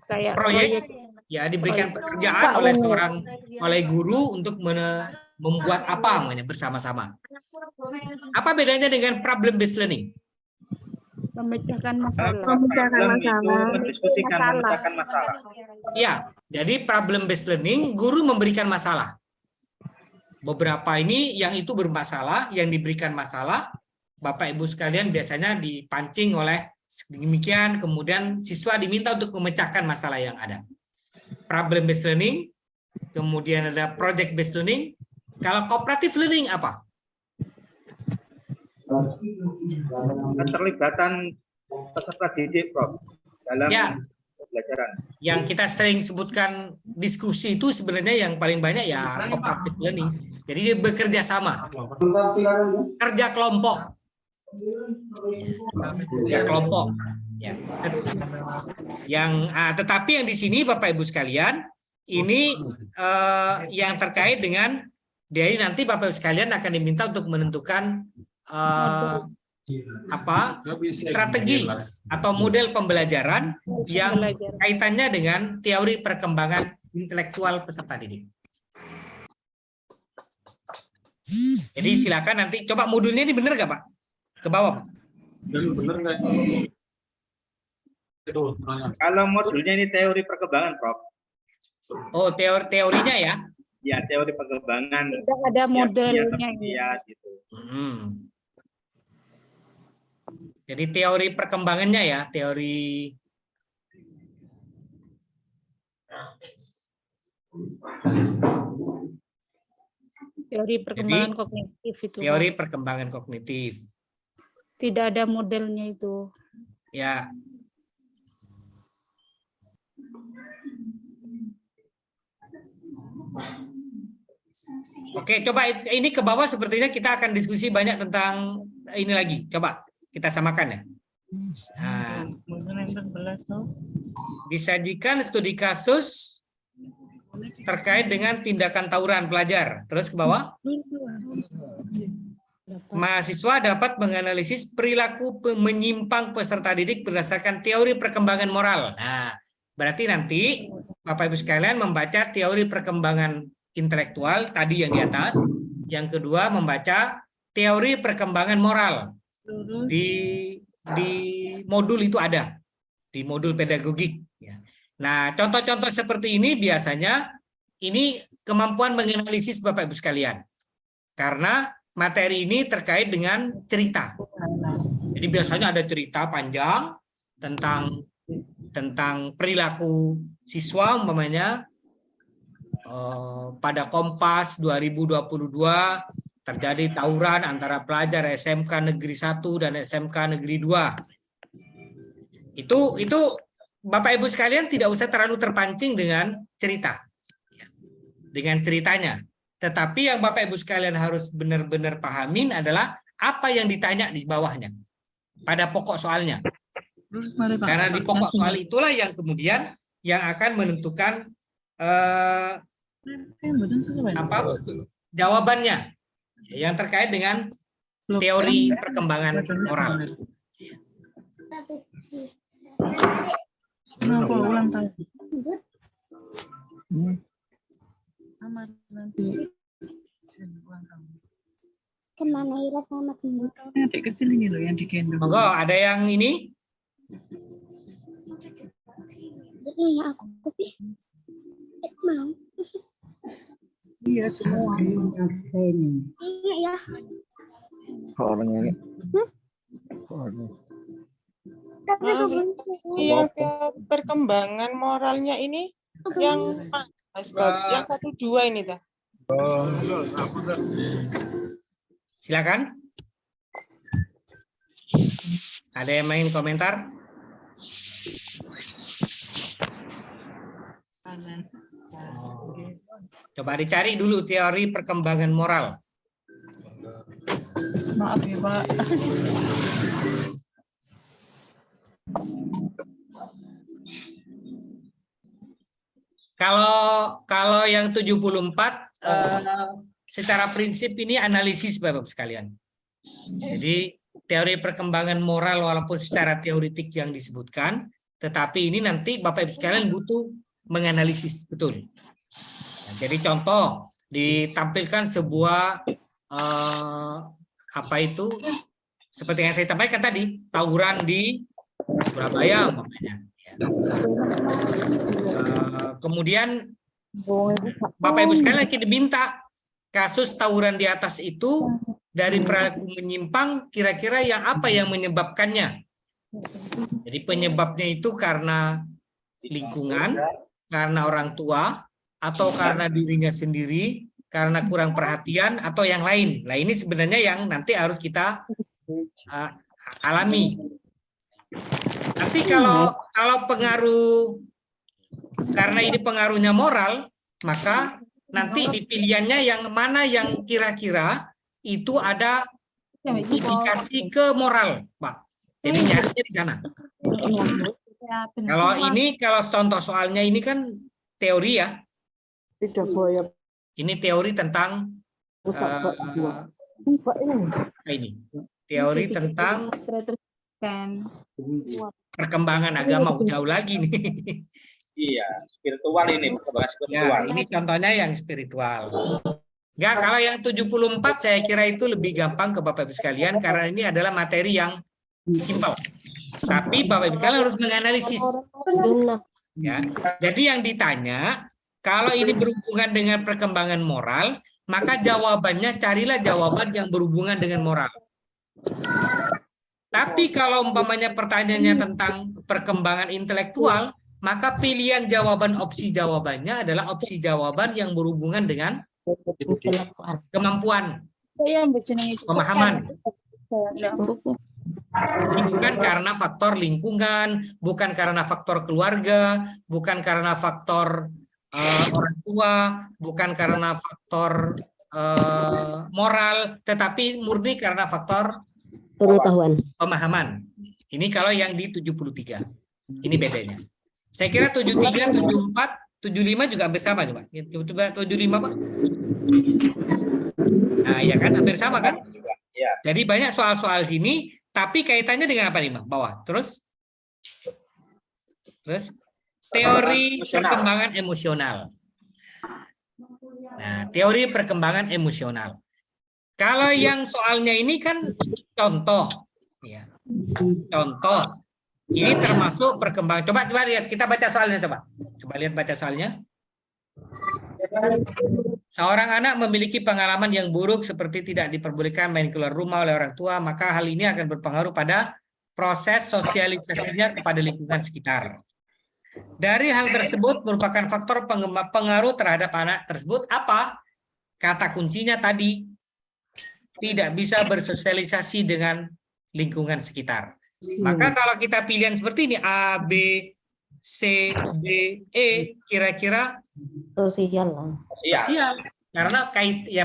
Kayak proyek, ya diberikan pekerjaan oleh guru untuk membuat apa namanya bersama-sama. Apa bedanya dengan problem based learning? memecahkan masalah. Memecahkan masalah. Ya, jadi problem based learning guru memberikan masalah. Beberapa ini yang itu bermasalah, yang diberikan masalah, Bapak Ibu sekalian biasanya dipancing oleh demikian, kemudian siswa diminta untuk memecahkan masalah yang ada. Problem based learning, kemudian ada project based learning. Kalau cooperative learning apa? Keterlibatan peserta didik, Prof, dalam pembelajaran. Yang kita sering sebutkan diskusi itu sebenarnya yang paling banyak ya cooperative learning. Jadi dia bekerja sama, kerja kelompok. Ya kelompok ya. Tetapi yang di sini Bapak Ibu sekalian ini yang terkait dengan dari nanti Bapak Ibu sekalian akan diminta untuk menentukan strategi atau model pembelajaran yang kaitannya dengan teori perkembangan intelektual peserta didik. Jadi silakan nanti coba modulnya ini benar nggak Pak? Ke bawah Pak. Benar nggak? Kalau modulnya ini teori perkembangan, Prof. Oh, teorinya ya? Ya, teori perkembangan. Tidak ada modelnya. Ya, gitu. Jadi teori perkembangannya ya, teori perkembangan kognitif itu. Teori perkembangan kognitif. Tidak ada modelnya itu. Ya. Oke, coba ini ke bawah sepertinya kita akan diskusi banyak tentang ini lagi. Coba kita samakan ya. Disajikan studi kasus terkait dengan tindakan tawuran pelajar. Terus ke bawah. Mahasiswa dapat menganalisis perilaku menyimpang peserta didik berdasarkan teori perkembangan moral. Nah, berarti nanti Bapak Ibu sekalian membaca teori perkembangan intelektual tadi yang di atas. Yang kedua membaca teori perkembangan moral. Di modul itu ada. Di modul pedagogik. Nah, contoh-contoh seperti ini biasanya ini kemampuan menganalisis Bapak Ibu sekalian. Karena materi ini terkait dengan cerita. Jadi biasanya ada cerita panjang tentang perilaku siswa umpamanya pada Kompas 2022 terjadi tawuran antara pelajar SMK Negeri 1 dan SMK Negeri 2. Itu Bapak Ibu sekalian tidak usah terlalu terpancing dengan cerita. Dengan ceritanya. Tetapi yang Bapak Ibu sekalian harus benar-benar pahamin adalah apa yang ditanya di bawahnya. Pada pokok soalnya. Karena di pokok soal itulah yang kemudian yang akan menentukan jawabannya yang terkait dengan teori perkembangan moral. Kenapa ulang tahun? Nanti ulang tahun. Kemana Ira sama teman? Adik kecil ini loh yang digendong. Monggo, ada yang ini? Nanya aku tapi mau. Iya semua. Iya ya. Orang ini. Tapi belum Yang perkembangan moralnya ini yang yang 1-2 ini dah. Silakan. Ada yang main komentar? Coba dicari dulu teori perkembangan moral. Maaf ya Pak. Kalau yang 74 secara prinsip ini analisis Bapak sekalian. Jadi teori perkembangan moral walaupun secara teoritik yang disebutkan, tetapi ini nanti Bapak Ibu sekalian butuh menganalisis betul. Nah, jadi contoh ditampilkan sebuah apa itu seperti yang saya sampaikan tadi, tawuran di Surabaya umpamanya. Ya. Kemudian Bapak Ibu sekalian lagi diminta kasus tawuran di atas itu dari perilaku menyimpang kira-kira yang apa yang menyebabkannya. Jadi penyebabnya itu karena lingkungan, karena orang tua, atau karena dirinya sendiri, karena kurang perhatian, atau yang lain. Nah ini sebenarnya yang nanti harus kita alami. Tapi kalau pengaruh, karena ini pengaruhnya moral, maka nanti di pilihannya yang mana yang kira-kira itu ada indikasi ke moral, Pak. Jadi nyarinya di sana. Kalau contoh soalnya ini kan teori ya. Ini teori tentang ini teori tentang perkembangan agama jauh lagi nih. Iya, spiritual ini, perkembangan spiritual. Ya, ini contohnya yang spiritual. Enggak, kalau yang 74 saya kira itu lebih gampang ke Bapak Ibu sekalian karena ini adalah materi yang simpel. Tapi Bapak Ibu sekalian harus menganalisis. Ya. Jadi yang ditanya, kalau ini berhubungan dengan perkembangan moral, maka jawabannya carilah jawaban yang berhubungan dengan moral. Tapi kalau umpamanya pertanyaannya tentang perkembangan intelektual, maka pilihan jawaban opsi jawabannya adalah opsi jawaban yang berhubungan dengan kemampuan, pemahaman. Ini bukan karena faktor lingkungan, bukan karena faktor keluarga, bukan karena faktor orang tua, bukan karena faktor moral, tetapi murni karena faktor pengetahuan, pemahaman. Ini kalau yang di 73. Ini bedanya. Saya kira 73, 74, 75 juga hampir sama coba. Coba 75 Pak. Nah, ya kan hampir sama kan? Jadi banyak soal-soal sini, tapi kaitannya dengan apa nih, Bang? Bawah. Terus teori perkembangan emosional. Nah, teori perkembangan emosional. Kalau yang soalnya ini kan contoh, ya. Contoh. Ini termasuk perkembangan. Coba lihat, kita baca soalnya coba. Coba lihat baca soalnya. Seorang anak memiliki pengalaman yang buruk seperti tidak diperbolehkan main keluar rumah oleh orang tua, maka hal ini akan berpengaruh pada proses sosialisasinya kepada lingkungan sekitar. Dari hal tersebut merupakan faktor pengaruh terhadap anak tersebut apa? Kata kuncinya tadi, tidak bisa bersosialisasi dengan lingkungan sekitar. Maka kalau kita pilihan seperti ini A, B, C, D, E, kira-kira Sosial. sosial. Karena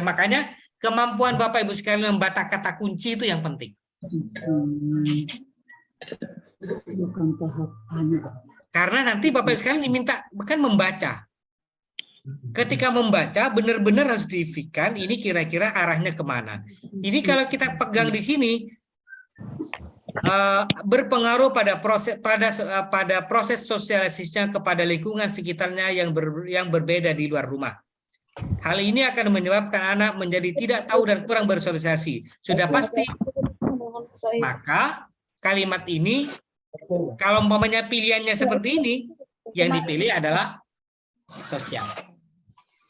makanya kemampuan Bapak Ibu sekalian membaca kata kunci itu yang penting. Karena nanti Bapak Ibu sekalian diminta bahkan membaca. Ketika membaca benar-benar harus difikirkan ini kira-kira arahnya kemana. Ini kalau kita pegang di sini berpengaruh pada proses sosialisasinya kepada lingkungan sekitarnya yang berbeda di luar rumah. Hal ini akan menyebabkan anak menjadi tidak tahu dan kurang bersosialisasi. Sudah pasti. Maka kalimat ini kalau umpamanya pilihannya seperti ini, yang dipilih adalah sosial.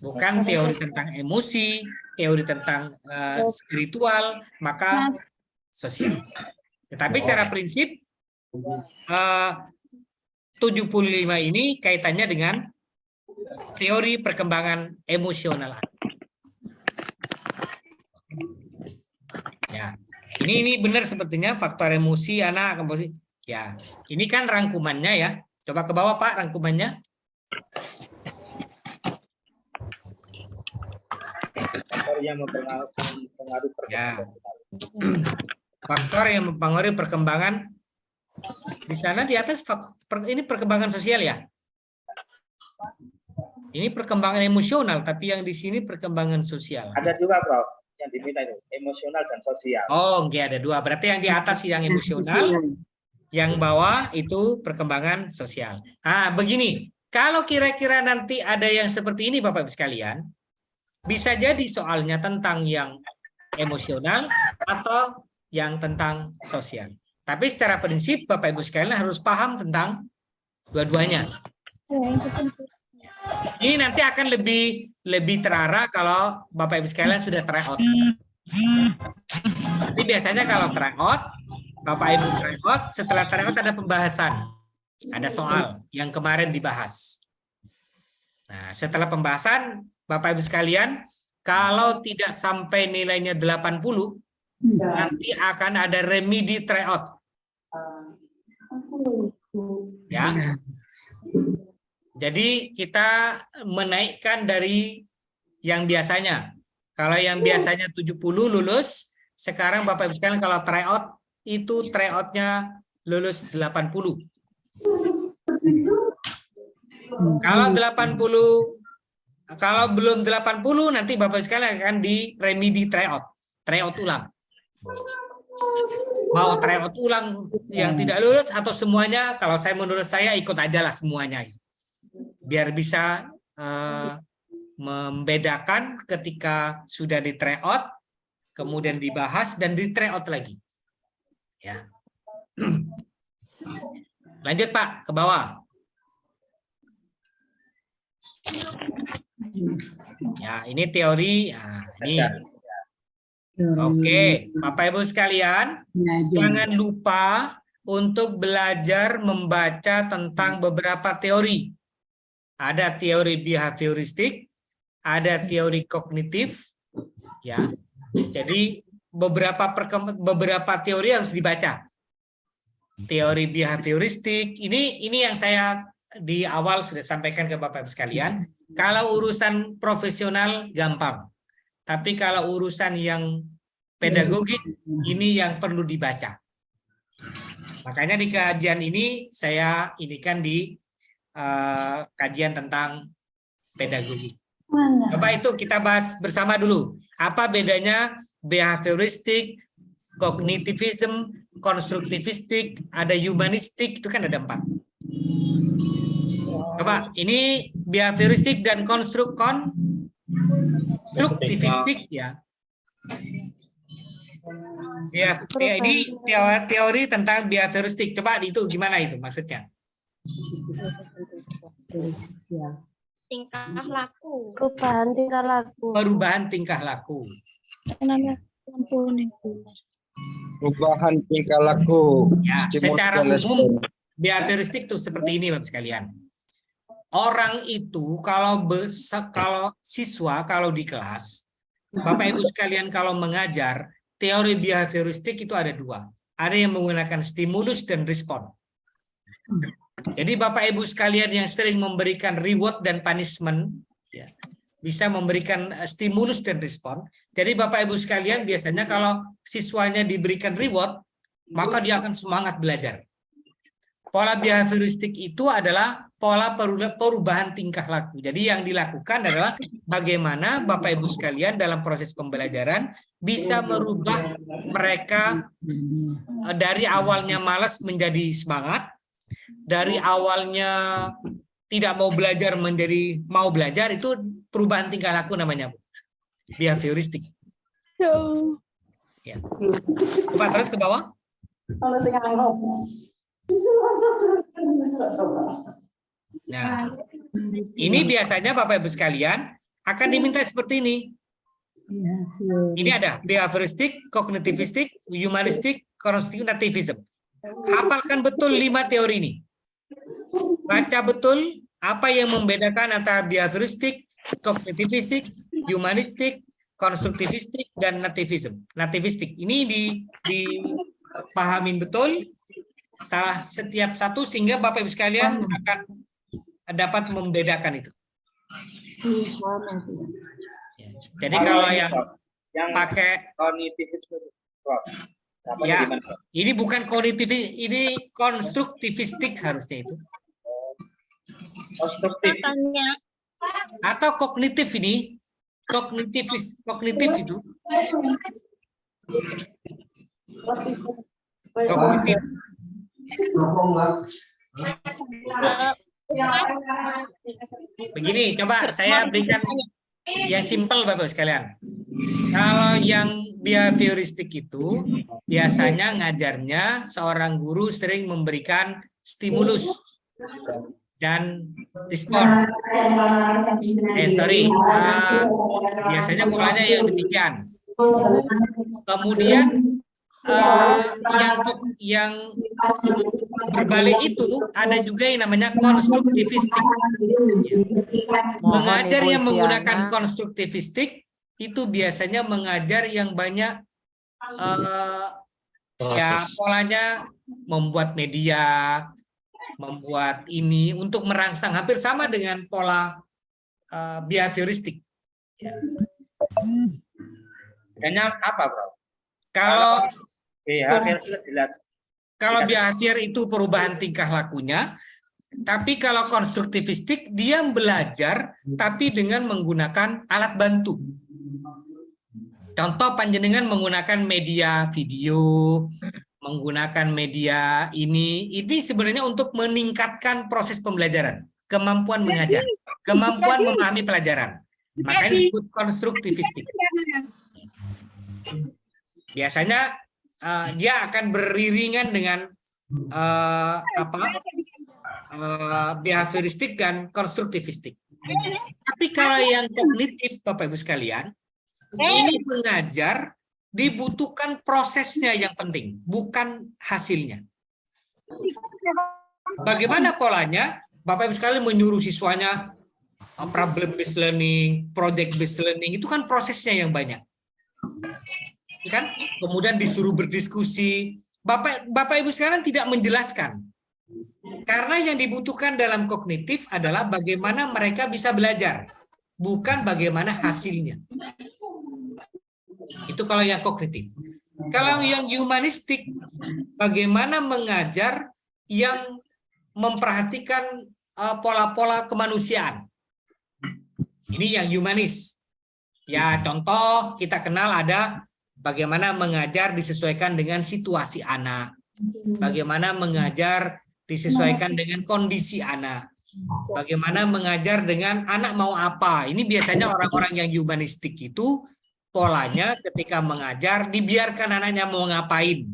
Bukan teori tentang emosi, teori tentang spiritual, maka sosial. Tetapi secara prinsip 75 ini kaitannya dengan teori perkembangan emosional. Ya, ini benar sepertinya faktor emosi anak. Ya, ini kan rangkumannya ya. Coba ke bawah Pak rangkumannya. Faktor yang mempengaruhi Ya. Faktor yang mempengaruhi perkembangan. Di sana di atas ini perkembangan sosial ya. Ini perkembangan emosional, tapi yang di sini perkembangan sosial. Ada juga, Prof, yang diminta itu emosional dan sosial. Oh, enggak ada dua. Berarti yang di atas yang emosional, yang bawah itu perkembangan sosial. Ah, begini. Kalau kira-kira nanti ada yang seperti ini, Bapak Ibu sekalian, bisa jadi soalnya tentang yang emosional atau yang tentang sosial. Tapi secara prinsip Bapak Ibu sekalian harus paham tentang dua-duanya. Ini nanti akan lebih terarah kalau Bapak Ibu sekalian sudah try out. Tapi biasanya kalau try out, Bapak Ibu try out, setelah try out ada pembahasan. Ada soal yang kemarin dibahas. Nah, setelah pembahasan, Bapak Ibu sekalian, kalau tidak sampai nilainya 80, nanti akan ada remedi try out. Ya. Jadi kita menaikkan dari yang biasanya. Kalau yang biasanya 70 lulus, sekarang Bapak Ibu sekalian kalau tryout itu tryoutnya lulus 80. Kalau 80, kalau belum 80 nanti Bapak Ibu sekalian akan di remedi tryout ulang. Mau tryout ulang yang tidak lulus atau semuanya? Kalau menurut saya ikut aja lah semuanya. Biar bisa membedakan ketika sudah di tryout, kemudian dibahas dan di tryout lagi. Ya. Lanjut Pak, ke bawah. Ya, ini teori. Nah, ini. Oke, Bapak Ibu sekalian, jangan lupa untuk belajar membaca tentang beberapa teori. Ada teori behavioristik, ada teori kognitif, ya. Jadi beberapa teori harus dibaca. Teori behavioristik ini yang saya di awal sudah sampaikan ke Bapak Ibu sekalian. Kalau urusan profesional gampang, tapi kalau urusan yang pedagogik ini yang perlu dibaca. Makanya di kajian ini saya inikan di kajian tentang pedagogi. Coba itu kita bahas bersama dulu. Apa bedanya behavioristik, kognitivism, konstruktivistik, ada humanistik, itu kan ada 4. Coba ini behavioristik dan konstruktivistik ya. Ya, ini teori tentang behavioristik. Coba itu gimana itu maksudnya? Tingkah laku. Perubahan tingkah laku. Perubahan tingkah laku. Perubahan tingkah laku. Ya, secara umum behavioristik tuh seperti ini Bapak sekalian. orang itu kalau siswa kalau di kelas, Bapak Ibu sekalian kalau mengajar, teori behavioristik itu ada dua. Ada yang menggunakan stimulus dan respon. Jadi Bapak Ibu sekalian yang sering memberikan reward dan punishment, ya, bisa memberikan stimulus dan respon. Jadi Bapak Ibu sekalian biasanya kalau siswanya diberikan reward, maka dia akan semangat belajar. Pola behavioristik itu adalah pola perubahan tingkah laku. Jadi yang dilakukan adalah bagaimana Bapak Ibu sekalian dalam proses pembelajaran bisa merubah mereka dari awalnya malas menjadi semangat, dari awalnya tidak mau belajar menjadi mau belajar. Itu perubahan tingkah laku namanya, Bu. Behavioristik. Ya. Coba terus ke bawah. Nah, ini biasanya Bapak Ibu sekalian akan diminta seperti ini. Ini ada behavioristik, kognitivistik, humanistik, konstruktivism. Hafalkan betul 5 teori ini. Baca betul apa yang membedakan antara behavioristik, kognitivistik, humanistik, konstruktivistik, dan nativistik. Ini dipahamin betul setiap satu sehingga Bapak Ibu sekalian akan dapat membedakan itu. Jadi kalau yang pakai kognitivisme, ya, ini bukan kognitivis, ini konstruktivistik harusnya itu. Konstruktif. Atau kognitif ini, kognitif itu. Kognitif. Begini, coba saya berikan yang simpel Bapak sekalian. Kalau yang behavioristik itu biasanya ngajarnya seorang guru sering memberikan stimulus dan respon. Biasanya polanya yang demikian. Kemudian yang berbalik itu ada juga yang namanya konstruktivistik. Mengajar yang menggunakan konstruktivistik itu biasanya mengajar yang banyak ya polanya membuat media, membuat ini untuk merangsang, hampir sama dengan pola behavioristik. Bedanya apa, Bro? Kalau behavior itu perubahan tingkah lakunya, tapi kalau konstruktivistik dia belajar tapi dengan menggunakan alat bantu. Contoh panjenengan menggunakan media video, menggunakan media ini sebenarnya untuk meningkatkan proses pembelajaran, kemampuan mengajar, kemampuan memahami pelajaran. Makanya disebut konstruktivistik. Biasanya dia akan beriringan dengan behavioristik dan konstruktivistik. Tapi kalau yang kognitif, Bapak Ibu sekalian, ini mengajar dibutuhkan prosesnya yang penting, bukan hasilnya. Bagaimana polanya? Bapak Ibu sekalian menyuruh siswanya problem based learning, project based learning, itu kan prosesnya yang banyak. Kan? Kemudian disuruh berdiskusi. Bapak Ibu sekarang tidak menjelaskan. Karena yang dibutuhkan dalam kognitif adalah bagaimana mereka bisa belajar, bukan bagaimana hasilnya. Itu kalau yang kognitif. Kalau yang humanistik, bagaimana mengajar yang memperhatikan pola-pola kemanusiaan. Ini yang humanis. Ya, contoh kita kenal ada bagaimana mengajar disesuaikan dengan situasi anak. Bagaimana mengajar disesuaikan dengan kondisi anak. Bagaimana mengajar dengan anak mau apa. Ini biasanya orang-orang yang humanistik itu polanya ketika mengajar dibiarkan anaknya mau ngapain.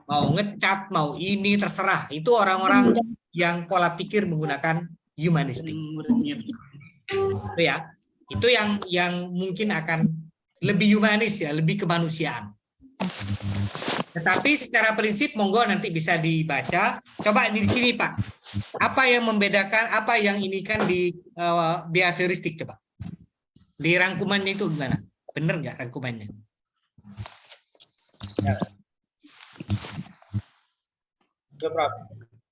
Mau ngecat, mau ini, terserah. Itu orang-orang yang pola pikir menggunakan humanistik. Itu ya. Itu yang mungkin akan lebih humanis ya, lebih kemanusiaan. Tetapi secara prinsip monggo nanti bisa dibaca. Coba di sini Pak. Apa yang membedakan, apa yang ini kan di behavioristik coba? Di rangkumannya itu gimana? Bener nggak rangkumannya?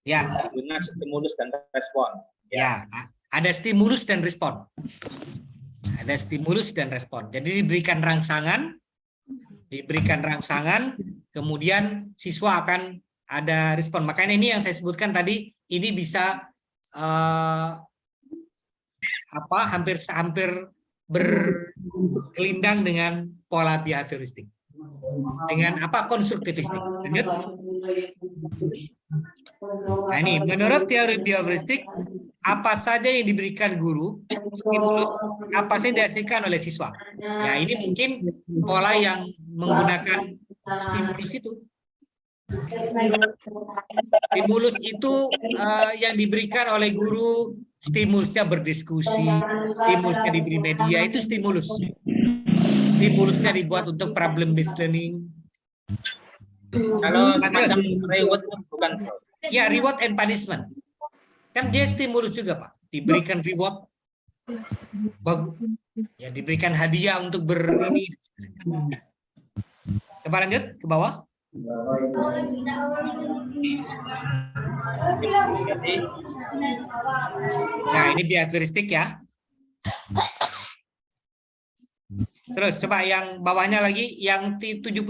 Ya. Guna stimulus dan respon. Ya, ada stimulus dan respon. Ada stimulus dan respon. Jadi diberikan rangsangan, kemudian siswa akan ada respon. Makanya ini yang saya sebutkan tadi, ini bisa hampir berkelindang dengan pola behavioristik. Dengan konstruktivistik. Lanjut. Nah ini, menurut teori behavioristik, apa saja yang diberikan guru, stimulus, apa saja yang dihasilkan oleh siswa. Ya ini mungkin pola yang menggunakan stimulus itu. Stimulus itu yang diberikan oleh guru, stimulusnya berdiskusi, stimulusnya diberi media, itu stimulus. Stimulusnya dibuat untuk problem based learning. Kalau semacam reward bukan? Ya, reward and punishment. Kan dia stimulus juga, Pak. Diberikan reward. Ya, diberikan hadiah untuk ini. Coba lanjut ke bawah. Nah, ini behavioristik ya. Terus coba yang bawahnya lagi, yang 77.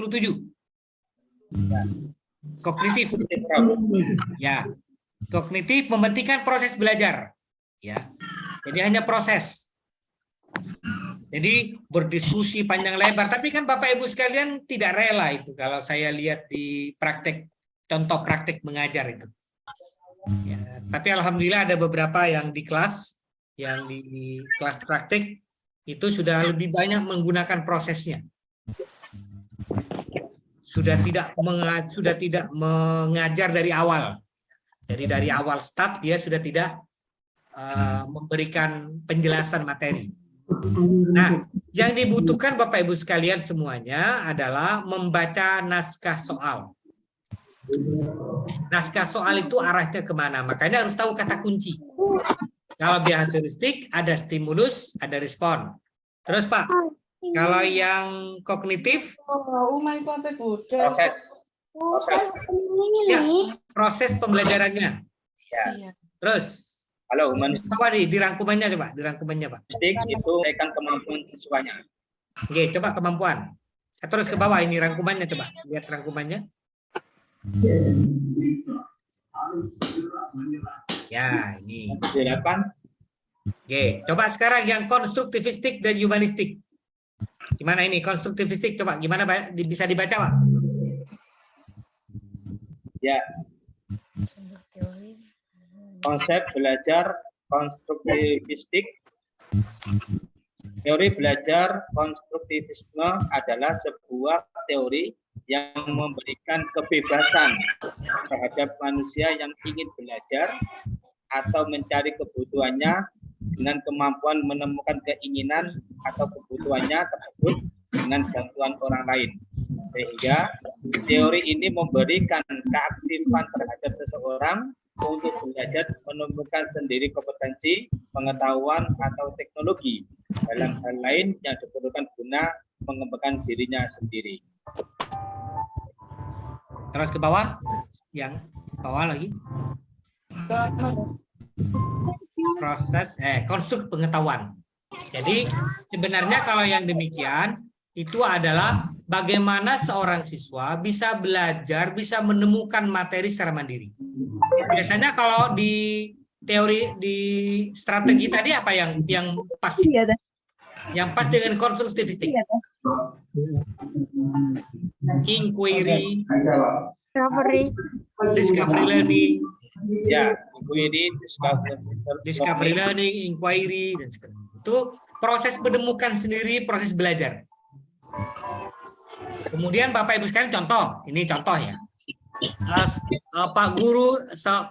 Kognitif. Ya. Kognitif mementingkan proses belajar. Ya. Jadi hanya proses. Jadi berdiskusi panjang lebar, tapi kan Bapak Ibu sekalian tidak rela itu kalau saya lihat di praktek, contoh praktek mengajar itu. Ya, tapi alhamdulillah ada beberapa yang di kelas praktek itu sudah lebih banyak menggunakan prosesnya. Sudah tidak mengajar dari awal. Jadi dari awal start dia sudah tidak memberikan penjelasan materi. Nah, yang dibutuhkan Bapak Ibu sekalian semuanya adalah membaca naskah soal. Naskah soal itu arahnya kemana? Makanya harus tahu kata kunci. Kalau behavioristik ada stimulus, ada respon. Terus Pak, kalau yang kognitif proses pembelajarannya. Ya. Terus Halo, coba di rangkumannya coba, Pak. Itu menaikkan kemampuan siswanya. Oke, coba kemampuan. Terus ke bawah ini rangkumannya coba, lihat rangkumannya. Ya, ini. Silakan. Oke, coba sekarang yang konstruktivistik dan humanistik. Gimana ini konstruktivistik? Coba gimana bisa dibaca, Pak? Ya. Konsep belajar konstruktivistik. Teori belajar konstruktivisme adalah sebuah teori yang memberikan kebebasan terhadap manusia yang ingin belajar atau mencari kebutuhannya dengan kemampuan menemukan keinginan atau kebutuhannya tersebut dengan bantuan orang lain. Sehingga teori ini memberikan keaktifan terhadap seseorang untuk belajar menemukan sendiri kompetensi, pengetahuan, atau teknologi dalam hal lain yang diperlukan guna mengembangkan dirinya sendiri. Terus ke bawah, yang bawah lagi. Proses konstruk pengetahuan. Jadi sebenarnya kalau yang demikian itu adalah bagaimana seorang siswa bisa belajar, bisa menemukan materi secara mandiri. Biasanya kalau di teori di strategi tadi apa yang pas? Yang pas dengan konstruktivistik. Inquiry, discovery learning. Ya, inquiry, discovery learning, inquiry dan sebagainya. Itu proses menemukan sendiri, proses belajar. Kemudian Bapak Ibu sekalian contoh, ini contoh ya.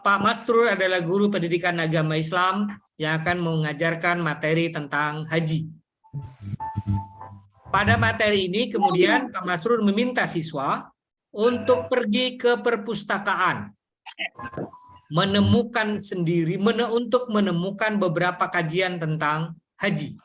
Pak Masrur adalah guru pendidikan agama Islam yang akan mengajarkan materi tentang haji. Pada materi ini kemudian Pak Masrur meminta siswa untuk pergi ke perpustakaan. menemukan sendiri untuk menemukan beberapa kajian tentang haji.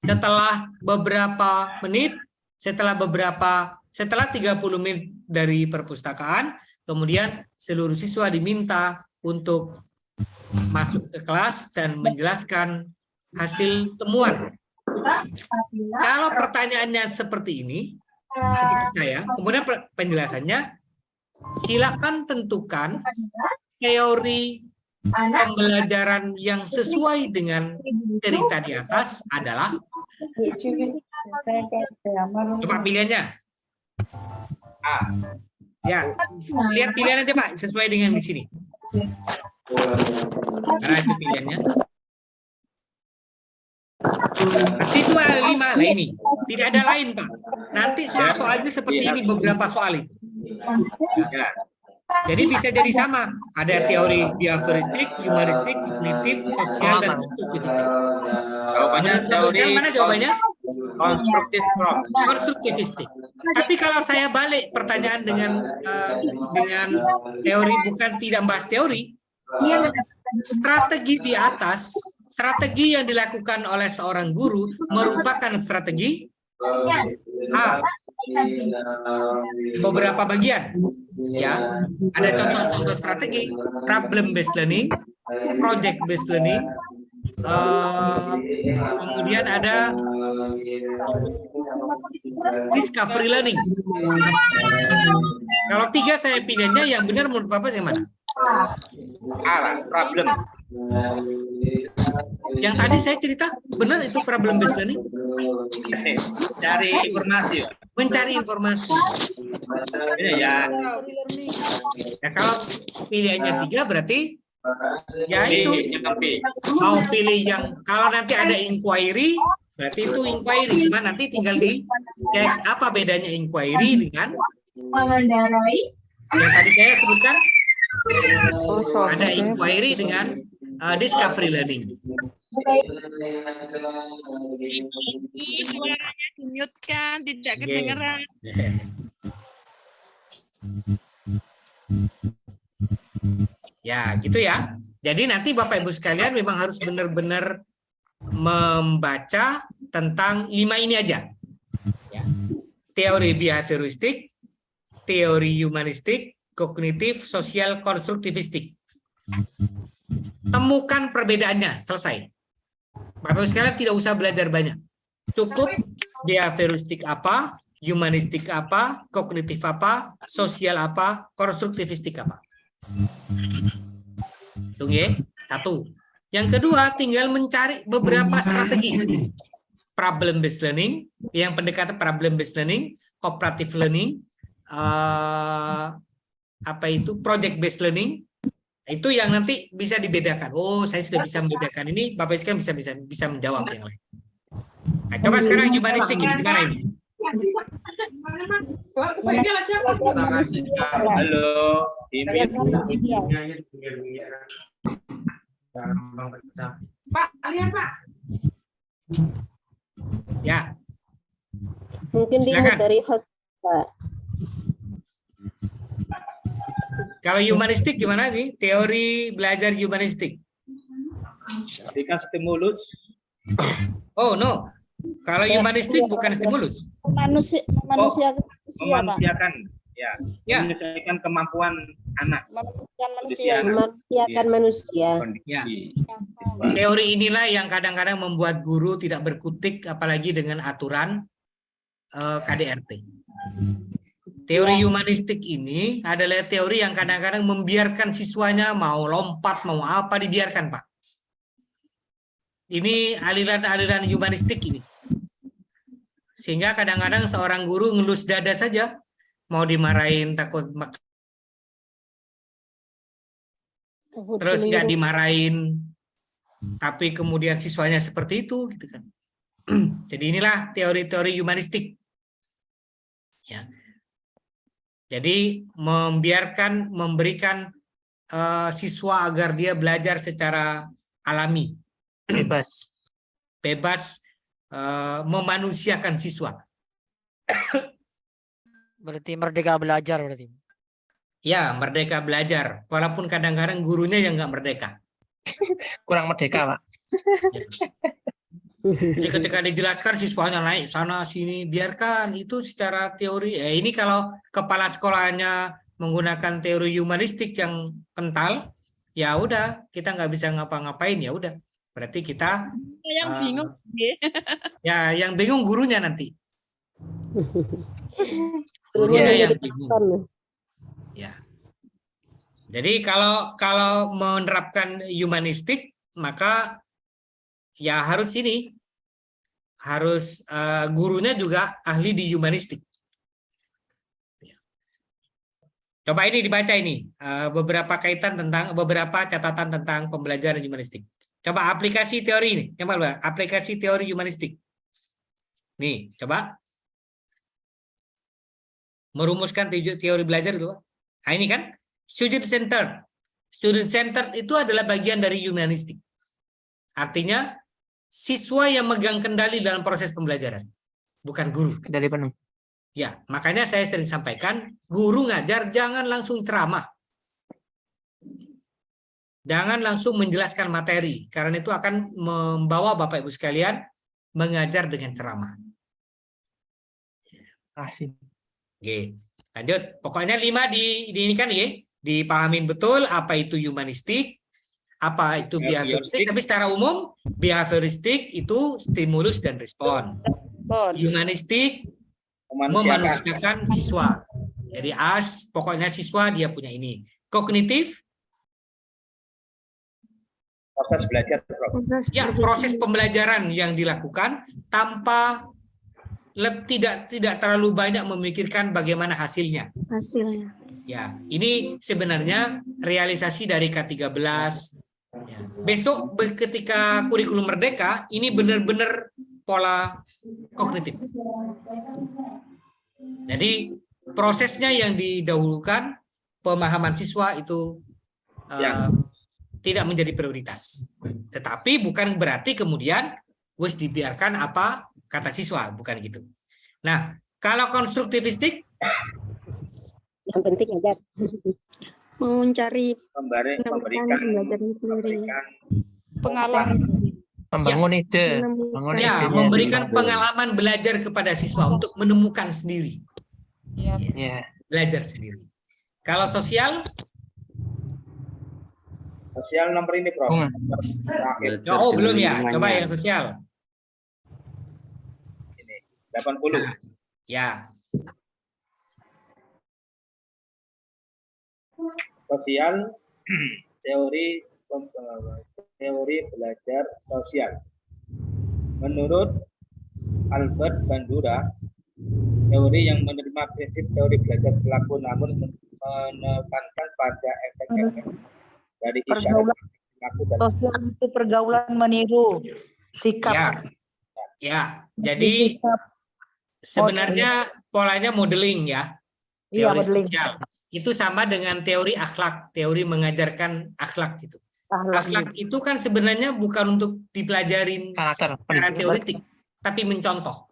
Setelah beberapa menit, setelah 30 menit dari perpustakaan, kemudian seluruh siswa diminta untuk masuk ke kelas dan menjelaskan hasil temuan. Kalau pertanyaannya seperti ini, seperti saya, kemudian penjelasannya, silakan tentukan teori pembelajaran yang sesuai dengan cerita di atas adalah, coba pilihannya. Ya, lihat pilihan aja Pak, sesuai dengan di sini. Karena itu pilihannya. Pasti itu ada 5 lah ini. Tidak ada lain Pak. Nanti soal-soalnya seperti ini beberapa soal itu. Ya. Jadi bisa jadi sama. Ada teori behavioristik, humanistik, kognitif, sosial, dan konstruktivistik. Jawabannya teori Mana jawabannya? konstruktivistik. Tapi kalau saya balik pertanyaan dengan teori, bukan tidak membahas teori, strategi di atas, strategi yang dilakukan oleh seorang guru merupakan strategi beberapa bagian. Ya, ada contoh-contoh strategi: problem based learning, project based learning, kemudian ada discovery learning. Kalau 3 saya pilihnya, yang benar menurut Bapak yang mana? Problem. Yang tadi saya cerita benar itu problem based learning. Cari informasi. Mencari informasi. Ya. Ya, kalau pilihannya 3 berarti ya itu B. mau pilih yang, kalau nanti ada inquiry berarti itu inquiry, cuma nanti tinggal dicek apa bedanya inquiry dengan yang tadi saya sebutkan. Ada inquiry dengan discovery learning. Suaranya di-mute kan, tidak kedengeran. Ya, gitu ya. Jadi nanti Bapak Ibu sekalian memang harus benar-benar membaca tentang 5 ini aja. Ya. Teori behavioristik, teori humanistik, kognitif, sosial, konstruktivistik. Temukan perbedaannya, selesai. Bapak Ibu sekalian tidak usah belajar banyak. Cukup behavioristik apa, humanistik apa, kognitif apa, sosial apa, konstruktivistik apa. Tunggu ya, 1. Yang kedua, tinggal mencari beberapa strategi. Problem based learning, yang pendekatan problem based learning, cooperative learning, project based learning. Itu yang nanti bisa dibedakan. Oh, saya sudah bisa membedakan ini, Bapak Ibu bisa menjawab yang lain. Nah, coba sekarang humanistik ini gimana ini? Halo, Pak, lihat Pak. Ya. Mungkin dilihat dari hak, Pak. Kalau humanistik gimana nih? Teori belajar humanistik. Berikan stimulus. Oh, no. Kalau humanistik bukan stimulus. Memanusiakan. Ya. Menyesuaikan kemampuan anak. Memanusiakan manusia. Ya. Teori inilah yang kadang-kadang membuat guru tidak berkutik, apalagi dengan aturan KDRT. Teori humanistik ini adalah teori yang kadang-kadang membiarkan siswanya mau lompat, mau apa, dibiarkan, Pak. Ini aliran-aliran humanistik ini. Sehingga kadang-kadang seorang guru ngelus dada saja, mau dimarahin takut terus nggak dimarahin, tapi kemudian siswanya seperti itu, gitu kan. Jadi inilah teori-teori humanistik. Ya. Jadi memberikan siswa agar dia belajar secara alami, bebas, memanusiakan siswa. Berarti merdeka belajar berarti. Ya, merdeka belajar. Walaupun kadang-kadang gurunya yang nggak merdeka. Kurang merdeka, Pak. Jadi ketika dijelaskan siswanya naik sana sini, biarkan itu secara teori. Ini kalau kepala sekolahnya menggunakan teori humanistik yang kental, ya udah kita nggak bisa ngapa-ngapain, ya udah. Berarti kita Yang bingung. ya yang bingung gurunya nanti. Gurunya Gurunya yang yang jadi bingung. penonton. Ya. Jadi kalau menerapkan humanistik, maka ya harus ini, harus gurunya juga ahli di humanistik. Coba ini dibaca ini beberapa kaitan tentang beberapa catatan tentang pembelajaran humanistik. Coba aplikasi teori ini, coba aplikasi teori humanistik. Nih, coba merumuskan teori belajar itu. Nah, ini kan student centered. Student centered itu adalah bagian dari humanistik. Artinya siswa yang megang kendali dalam proses pembelajaran, bukan guru. Kendali penuh. Ya, makanya saya sering sampaikan, guru ngajar jangan langsung ceramah. Jangan langsung menjelaskan materi, karena itu akan membawa Bapak Ibu sekalian mengajar dengan ceramah. Kasih. Oke, lanjut. Pokoknya 5 ini kan ya, dipahamin betul apa itu humanistik, apa itu behavioristik, tapi secara umum behavioristik itu stimulus dan respon. Humanistik memanusiakan siswa. Jadi pokoknya siswa dia punya ini. Kognitif, Proses belajar, Prof. ya proses pembelajaran yang dilakukan tanpa tidak terlalu banyak memikirkan bagaimana hasilnya. Hasilnya. Ya, ini sebenarnya realisasi dari K13. Ya. Besok ketika kurikulum merdeka, ini benar-benar pola kognitif. Jadi prosesnya yang didahulukan, pemahaman siswa itu tidak menjadi prioritas. Tetapi bukan berarti kemudian wis dibiarkan apa kata siswa, bukan gitu. Nah, kalau konstruktivistik, Yang penting ajar. Mencari memberikan Pengalaman. Membangun ide. ya, memberikan pengalaman belajar kepada siswa untuk menemukan sendiri. Ya. Belajar sendiri. Kalau sosial, nomor ini, Prof. Bunga. Terakhir, oh belum ya. Coba yang sosial. 80. Ya, Sosial, teori belajar sosial. Menurut Albert Bandura, teori yang menerima prinsip teori belajar perilaku namun menekankan pada efek-efek dari isyarat perilaku dan Sosial itu pergaulan meniru sikap. ya. Jadi sebenarnya polanya modeling ya. Iya, Teori modeling. sosial. Itu sama dengan teori akhlak, teori mengajarkan akhlak gitu. Akhlak itu kan sebenarnya bukan untuk dipelajarin secara teoritik, tapi mencontoh.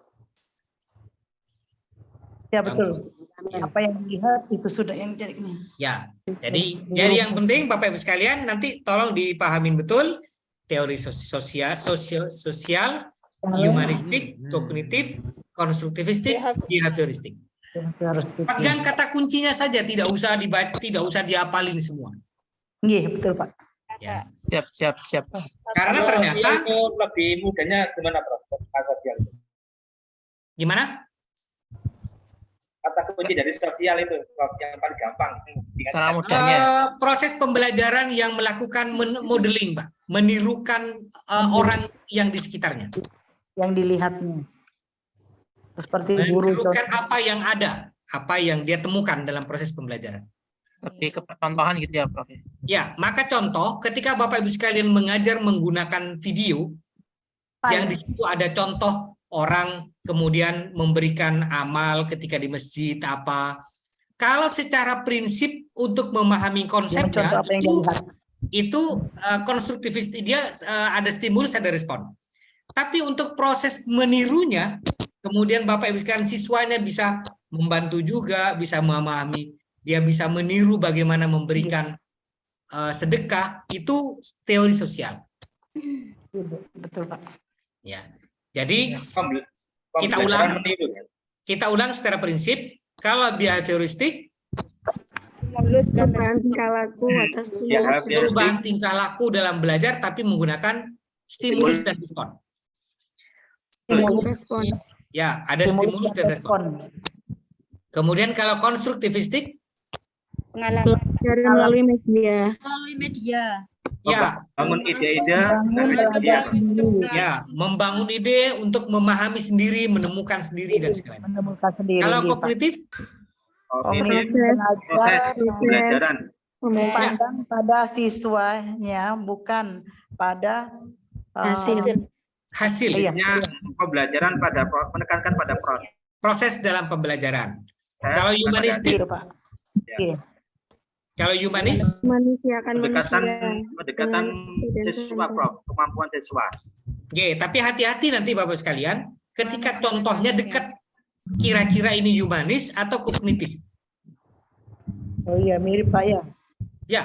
Ya betul. Apa yang dilihat itu sudah yang jadi ini. Ya, jadi yang penting Bapak Ibu sekalian nanti tolong dipahamin betul teori sosial, humanistik, kognitif, konstruktivistik, behavioristik. Pegang kata kuncinya saja, tidak usah dibaca, tidak usah dihafalin semua. Iya betul Pak. Ya. Siap. Karena Kalau ternyata itu lebih mudahnya gimana, Prof? Sosial. gimana? Kata kunci dari sosial itu, Prof, yang paling gampang. Cara mudahnya. Proses pembelajaran yang melakukan modeling, Pak, menirukan orang yang di sekitarnya. Yang dilihatnya. Seperti guru. Menirukan apa yang ada, apa yang dia temukan dalam proses pembelajaran. Lebih ke percontohan gitu ya, Prof. Ya, maka contoh ketika Bapak Ibu sekalian mengajar menggunakan video, yang di situ ada contoh orang kemudian memberikan amal ketika di masjid apa. Kalau secara prinsip untuk memahami konsepnya itu konstruktivis, dia ada stimulus, ada respon. Tapi untuk proses menirunya, kemudian Bapak Ibu sekalian siswanya bisa membantu juga, bisa memahami dia bisa meniru bagaimana memberikan sedekah, itu teori sosial. Betul, Pak. Ya. Jadi kita Pembelajaran ulang, meniru, ya. kita ulang secara prinsip. Kalau behavioristik, Perubahan tingkah laku atas Ya, stimulus. perubahan tingkah laku dalam belajar tapi menggunakan stimulus dan respon. Respon. Ya, ada stimulus dan respon. Kemudian kalau konstruktivistik, Pelajaran melalui media. ya, Bangun ide-ide dengan media. ya, membangun ide untuk memahami sendiri, menemukan sendiri dan sebagainya. Menemukan sendiri. Kalau Pak. kognitif, Kognitif, Proses. proses pembelajaran. Memandang pada siswanya, bukan pada Hasil. hasil, Iya. Artinya pembelajaran menekankan pada proses. proses dalam pembelajaran. Kalau Gitu, humanistik, Pak. Ya. Oke. kalau humanis, Manusia akan Pendekatan siswa, Prof, kemampuan siswa. tapi hati-hati nanti Bapak sekalian, ketika contohnya dekat, kira-kira ini humanis atau kognitif. Oh iya, mirip Pak ya. Ya,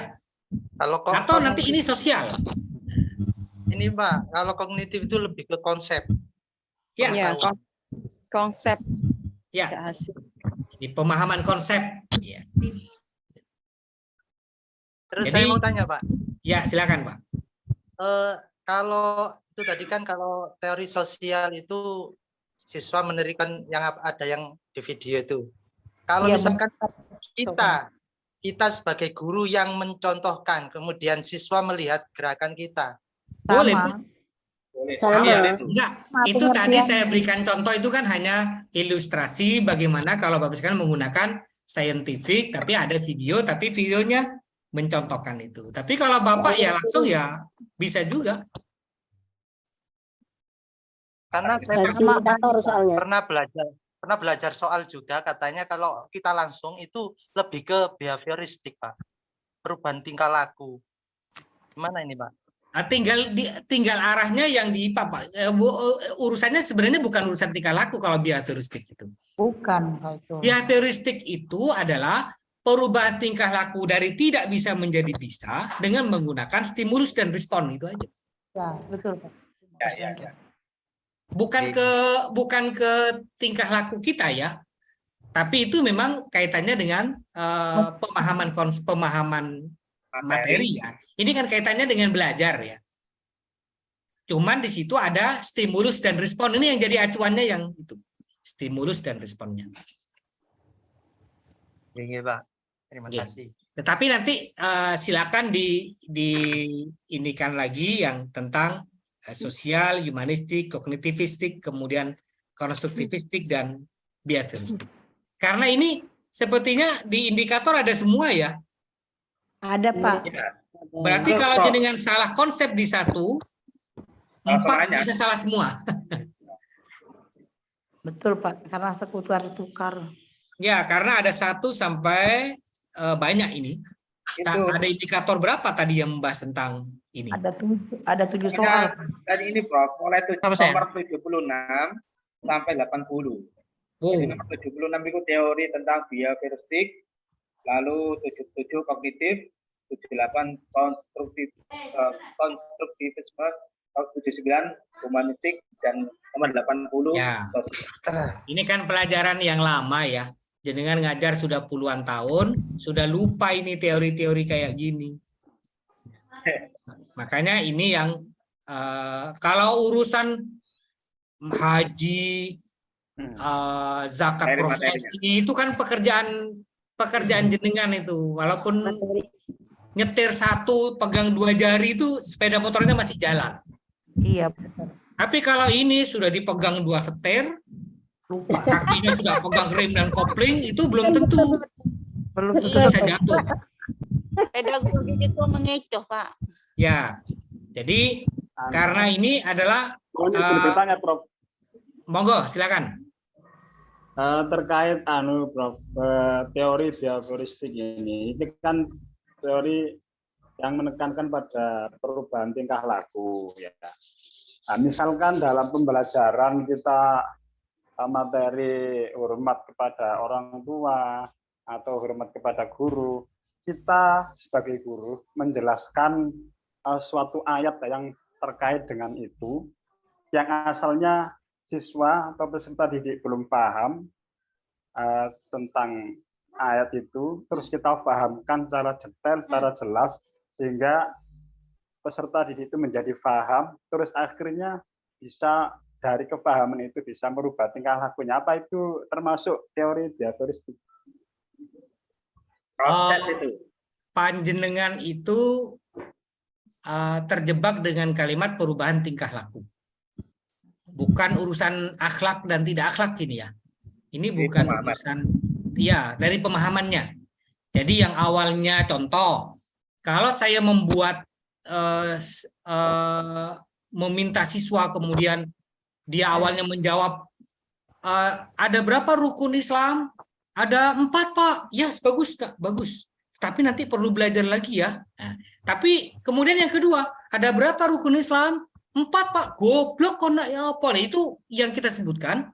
Kalau atau nanti ini sosial. ini Pak, kalau kognitif itu lebih ke konsep. Ya, Konsep ya, hasil. di pemahaman konsep. Ya, Terus Jadi- saya mau tanya Pak, ya silakan Pak. kalau itu tadi kan kalau teori sosial itu siswa menerikan yang ada yang di video itu. Kalau Iya, misalkan kita sebagai guru yang mencontohkan, kemudian siswa melihat gerakan kita. Boleh, Sama. Bu. Sama. Enggak, itu tadi saya berikan contoh itu kan hanya ilustrasi bagaimana kalau Bapak sekalian menggunakan scientific, tapi ada video, tapi videonya mencontohkan itu. Tapi kalau Bapak ya langsung ya bisa juga. Karena saya Fasilitator soalnya. pernah belajar soal juga, katanya kalau kita langsung itu lebih ke behavioristik Pak, perubahan tingkah laku. Gimana ini Pak? Nah, tinggal arahnya yang di Pak. Urusannya sebenarnya bukan urusan tingkah laku kalau behavioristik itu. Bukan Pak itu. Behavioristik itu adalah perubahan tingkah laku dari tidak bisa menjadi bisa dengan menggunakan stimulus dan respon, itu aja. Ya, betul Pak. Ya. Bukan ke tingkah laku kita ya, tapi itu memang kaitannya dengan pemahaman materi ya. Ini kan kaitannya dengan belajar ya. Cuman di situ ada stimulus dan respon, ini yang jadi acuannya yang itu, stimulus dan responnya. Iya Pak, terima Iya. kasih. Tetapi nanti silakan diinikan lagi yang tentang sosial, humanistik, kognitivistik, kemudian konstruktivistik dan behavioristik. Karena ini sepertinya di indikator ada semua ya. Ada Pak. Berarti kalau jenengan salah konsep di satu, 4 bisa salah semua. Betul Pak, karena seputar-tukar. Ya, karena ada 1 sampai banyak ini. Ada indikator berapa tadi yang membahas tentang ini? Ada 7 soal. Tadi ini Prof, mulai Apa, Sen? nomor 76 sampai 80. Oh, Jadi nomor 76 itu teori tentang behavioristik, lalu 77 kognitif, 78 konstruktivisme, 79 humanistik, dan nomor 80 Ya. sosial. ini kan pelajaran yang lama ya. Jenengan ngajar sudah puluhan tahun, sudah lupa ini teori-teori kayak gini. Makanya ini yang kalau urusan haji, zakat Materi-materinya. profesi itu kan pekerjaan jenengan itu. Walaupun nyetir 1, pegang 2 jari itu sepeda motornya masih jalan. Iya betul. Tapi kalau ini sudah dipegang 2 setir, kakinya sudah pegang rem dan kopling, itu belum tentu. Belum Bisa jatuh. Pedagogi itu mengecoh, Pak. Ya, jadi karena ini adalah bertanya Prof. monggo silakan. Terkait Prof, teori behavioristik ini kan teori yang menekankan pada perubahan tingkah laku ya. Nah, misalkan dalam pembelajaran kita materi hormat kepada orang tua atau hormat kepada guru, kita sebagai guru menjelaskan suatu ayat yang terkait dengan itu, yang asalnya siswa atau peserta didik belum paham tentang ayat itu, terus kita pahamkan secara detail, secara jelas, sehingga peserta didik itu menjadi paham, terus akhirnya bisa dari kepahaman itu bisa merubah tingkah lakunya. Apa itu termasuk teori behavioristik? Proses itu. Panjenengan itu terjebak dengan kalimat perubahan tingkah laku. Bukan urusan akhlak dan tidak akhlak ini ya. Ini bukan urusan, ya, dari pemahamannya. Jadi yang awalnya contoh, kalau saya membuat meminta siswa, kemudian dia awalnya menjawab ada berapa rukun Islam? Ada 4 Pak. Ya, bagus Kak, bagus. Tapi nanti perlu belajar lagi ya. Nah, tapi kemudian yang kedua, ada berapa rukun Islam? 4 Pak. Goblok kok nak ya apa? Nah, itu yang kita sebutkan.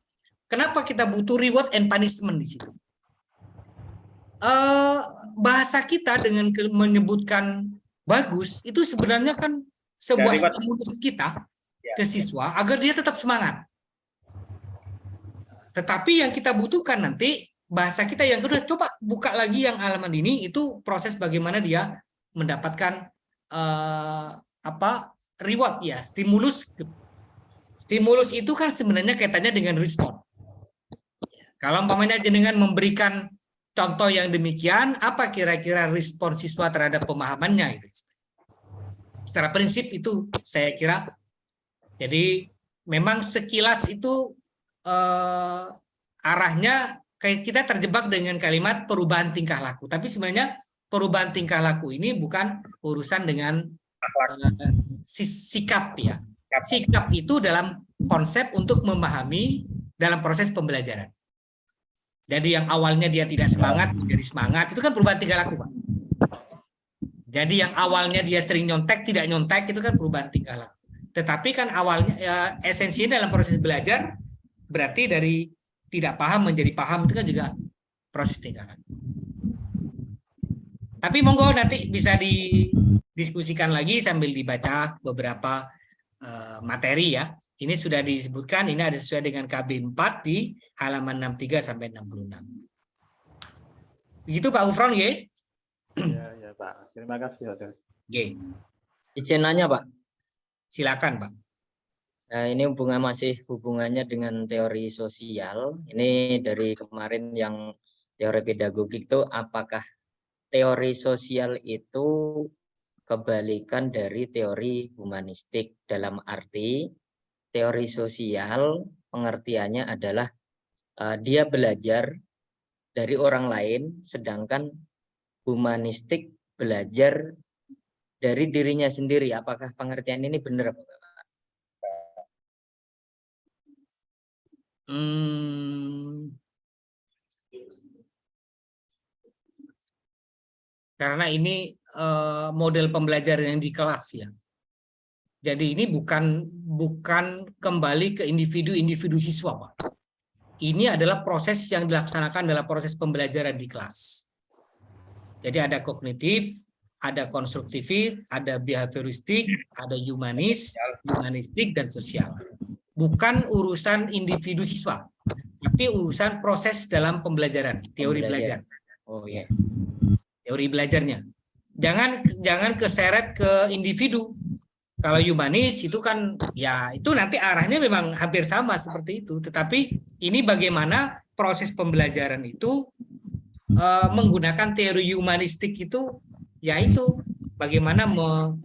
Kenapa kita butuh reward and punishment di situ? Bahasa kita dengan menyebutkan bagus itu sebenarnya kan sebuah stimulus kita ke siswa agar dia tetap semangat. Tetapi yang kita butuhkan nanti bahasa kita yang kedua, coba buka lagi yang halaman ini, itu proses bagaimana dia mendapatkan reward ya, stimulus. Stimulus itu kan sebenarnya kaitannya dengan respon. Kalau umpamanya jenengan memberikan contoh yang demikian, apa kira-kira respon siswa terhadap pemahamannya itu? Secara prinsip itu saya kira. Jadi memang sekilas itu arahnya kayak kita terjebak dengan kalimat perubahan tingkah laku. Tapi sebenarnya perubahan tingkah laku ini bukan urusan dengan sikap ya. Sikap itu dalam konsep untuk memahami dalam proses pembelajaran. Jadi yang awalnya dia tidak semangat menjadi semangat, itu kan perubahan tingkah laku, Pak. Jadi yang awalnya dia sering nyontek tidak nyontek, itu kan perubahan tingkah laku. Tetapi kan awalnya esensinya dalam proses belajar berarti dari tidak paham menjadi paham, itu kan juga proses tingkah laku. Tapi monggo nanti bisa didiskusikan lagi sambil dibaca beberapa materi ya. Ini sudah disebutkan, ini ada sesuai dengan KB 4 di halaman 63 sampai 66. Begitu Pak Ufron, ya? Ya Pak. Terima kasih. Oke. Izin nanya Pak. Silakan Pak. Nah, ini masih hubungannya dengan teori sosial. Ini dari kemarin yang teori pedagogik itu, apakah teori sosial itu kebalikan dari teori humanistik? Dalam arti teori sosial pengertiannya adalah dia belajar dari orang lain, sedangkan humanistik belajar dari dirinya sendiri. Apakah pengertian ini benar, Pak? Karena ini model pembelajaran yang di kelas ya. Jadi ini bukan kembali ke individu-individu siswa, Pak. Ini adalah proses yang dilaksanakan dalam proses pembelajaran di kelas. Jadi ada kognitif, ada konstruktif, ada behavioristik, ada humanistik dan sosial. Bukan urusan individu siswa, tapi urusan proses dalam pembelajaran, teori belajar. Oh iya. Teori belajarnya. Jangan keseret ke individu. Kalau humanis itu kan ya itu nanti arahnya memang hampir sama seperti itu. Tetapi ini bagaimana proses pembelajaran itu menggunakan teori humanistik itu, yaitu bagaimana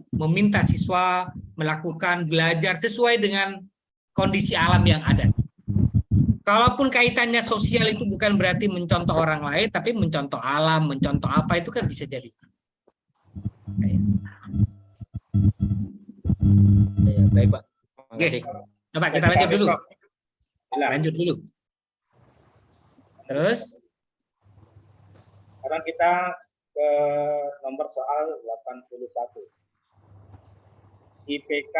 meminta siswa melakukan belajar sesuai dengan kondisi alam yang ada. Kalaupun kaitannya sosial itu bukan berarti mencontoh orang lain, tapi mencontoh alam, mencontoh apa itu kan bisa jadi. Ya, baik Pak. Oke, coba kita lanjut dulu. Lanjut dulu. Terus? Sekarang kita ke nomor soal 81. IPK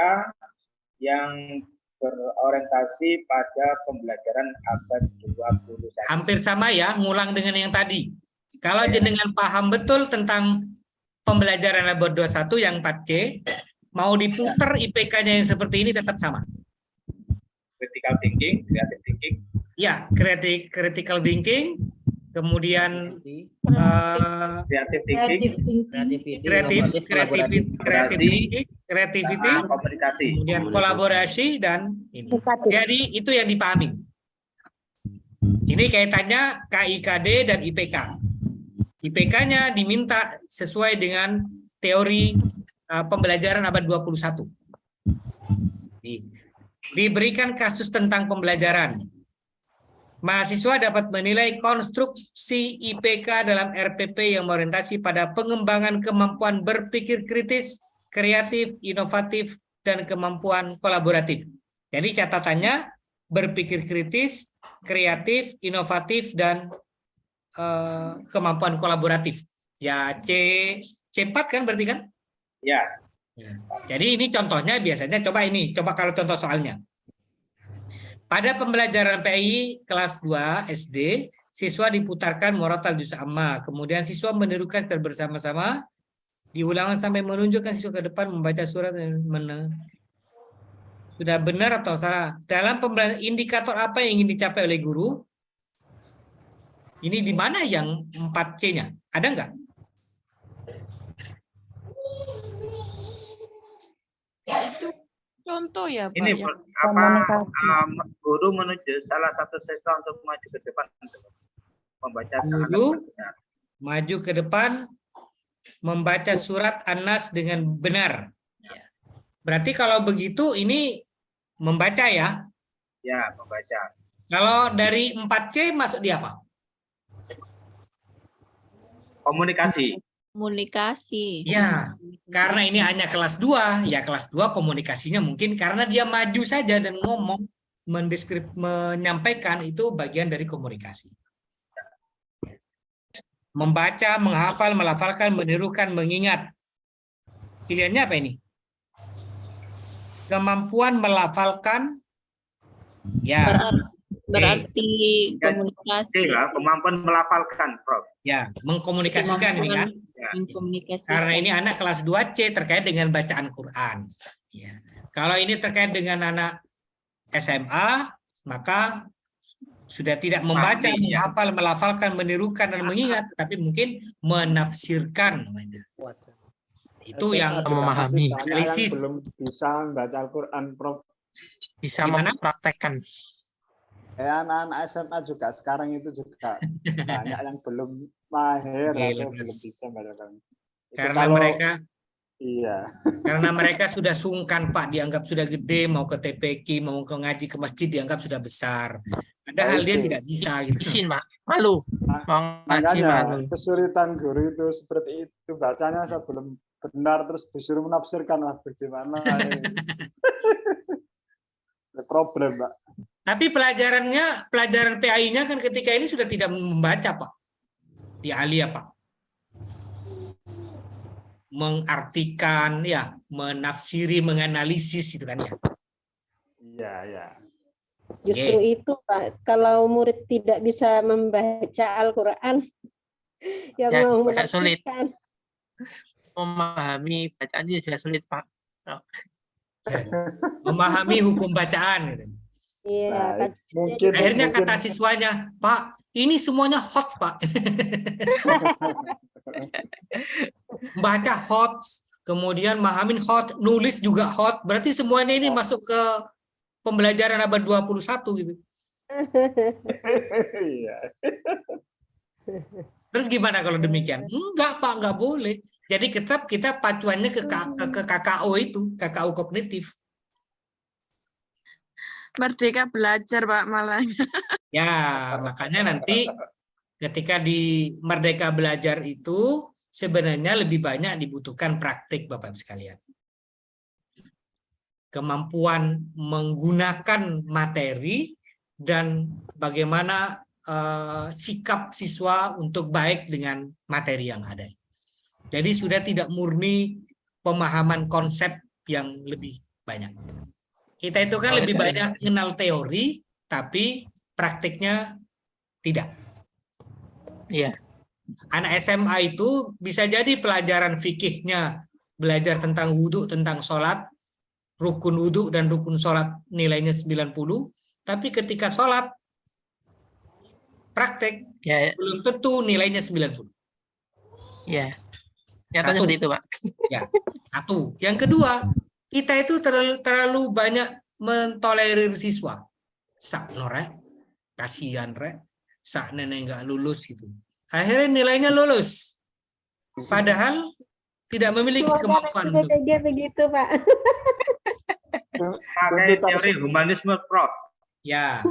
yang berorientasi pada pembelajaran abad 21. Hampir sama ya, ngulang dengan yang tadi. Kalau jenengan paham betul tentang pembelajaran abad 21 yang 4C, mau diputar IPK-nya yang seperti ini tetap sama. Critical thinking, creative thinking. Ya, critical thinking, kemudian Creative thinking, creativity, komunikasi. kemudian kolaborasi dan ini. Jadi itu yang dipahami. Ini kaitannya KIKD dan IPK. IPK-nya diminta sesuai dengan teori pembelajaran abad 21. Diberikan kasus tentang pembelajaran. Mahasiswa dapat menilai konstruksi IPK dalam RPP yang berorientasi pada pengembangan kemampuan berpikir kritis, kreatif, inovatif, dan kemampuan kolaboratif. Jadi catatannya berpikir kritis, kreatif, inovatif, dan kemampuan kolaboratif. Ya, C4 kan berarti kan? Ya. Jadi ini contohnya biasanya, coba kalau contoh soalnya. Pada pembelajaran PI kelas 2 SD, siswa diputarkan Murattal Juz Amma, kemudian siswa menirukan bersama-sama, diulang sampai menunjukkan siswa ke depan membaca surat dan sudah benar atau salah. Dalam pembelajaran indikator apa yang ingin dicapai oleh guru? Ini di mana yang 4C-nya? Ada nggak? Contoh ya, Pak. Ini ya. Guru menuju salah satu siswa untuk maju ke depan membaca guru maju ke depan membaca surat An-Nas dengan benar. Berarti kalau begitu ini membaca ya? Ya, membaca. Kalau dari 4C masuk di apa? Komunikasi. Komunikasi. Ya, karena ini hanya kelas 2, ya kelas 2 komunikasinya mungkin karena dia maju saja dan ngomong, menyampaikan itu bagian dari komunikasi. Membaca, menghafal, melafalkan, menirukan, mengingat. Pilihannya apa ini? Kemampuan melafalkan, ya. Berarti komunikasi. Kemampuan melafalkan, Prof. Ya, mengkomunikasikan ini kan. Karena ini anak kelas 2C terkait dengan bacaan Quran. Ya. Kalau ini terkait dengan anak SMA, maka sudah tidak membaca, menghafal, melafalkan, menirukan, dan mengingat, tapi mungkin menafsirkan. Itu yang memahami. analisis. Belum bisa membaca Al-Quran, Prof. Bisa mempraktekkan. Anak-anak SMA juga sekarang itu juga banyak yang belum mahir atau belum bisa membaca. Karena mereka karena mereka sudah sungkan, Pak, dianggap sudah gede, mau ke TPQ, mau ke ngaji ke masjid dianggap sudah besar. Padahal dia tidak bisa gitu. Izin, Pak. Malu. Mau ngaji malu. Kesulitan guru itu seperti itu, bacanya saya belum benar terus disuruh menafsirkan lah bagaimana. Problem, Pak. Tapi pelajaran PAI-nya kan ketika ini sudah tidak membaca, Pak. Di Alia, Pak. Mengartikan, ya, menafsiri, menganalisis itu kan ya. Iya, ya. Justru itu, Pak. Kalau murid tidak bisa membaca Al-Quran, yang Ya, mau agak sulit. menafsirkan. Memahami bacaan juga sulit, Pak. Memahami hukum bacaan gitu. Iya, Akhirnya kata siswanya, Pak, ini semuanya hot, Pak. Baca hot, kemudian mahamin hot, nulis juga hot. Berarti semuanya ini masuk ke pembelajaran abad 21 gitu. Terus gimana kalau demikian? Enggak, Pak, enggak boleh. Jadi tetap kita pacuannya ke KKO itu, KKO kognitif. Merdeka belajar, Pak, malahnya. Ya, makanya nanti ketika di Merdeka Belajar itu sebenarnya lebih banyak dibutuhkan praktik, Bapak Ibu sekalian. Kemampuan menggunakan materi dan bagaimana sikap siswa untuk baik dengan materi yang ada. Jadi sudah tidak murni pemahaman konsep yang lebih banyak. Kita itu kan lebih banyak kenal teori, tapi praktiknya tidak. Iya. anak SMA itu bisa jadi pelajaran fikihnya, belajar tentang wudhu, tentang sholat, rukun wudhu dan rukun sholat nilainya 90, tapi ketika sholat praktek Ya, belum tentu nilainya 90. ya. Nyatanya Satu. seperti itu, Pak. Ya, satu. Yang kedua, kita itu terlalu banyak mentolerir siswa. Sak norek, kasihan rek, sak nenek nggak lulus gitu. Akhirnya nilainya lulus. Padahal tidak memiliki kemampuan untuk begitu, Pak. Pakai teori humanisme, Prof. ya.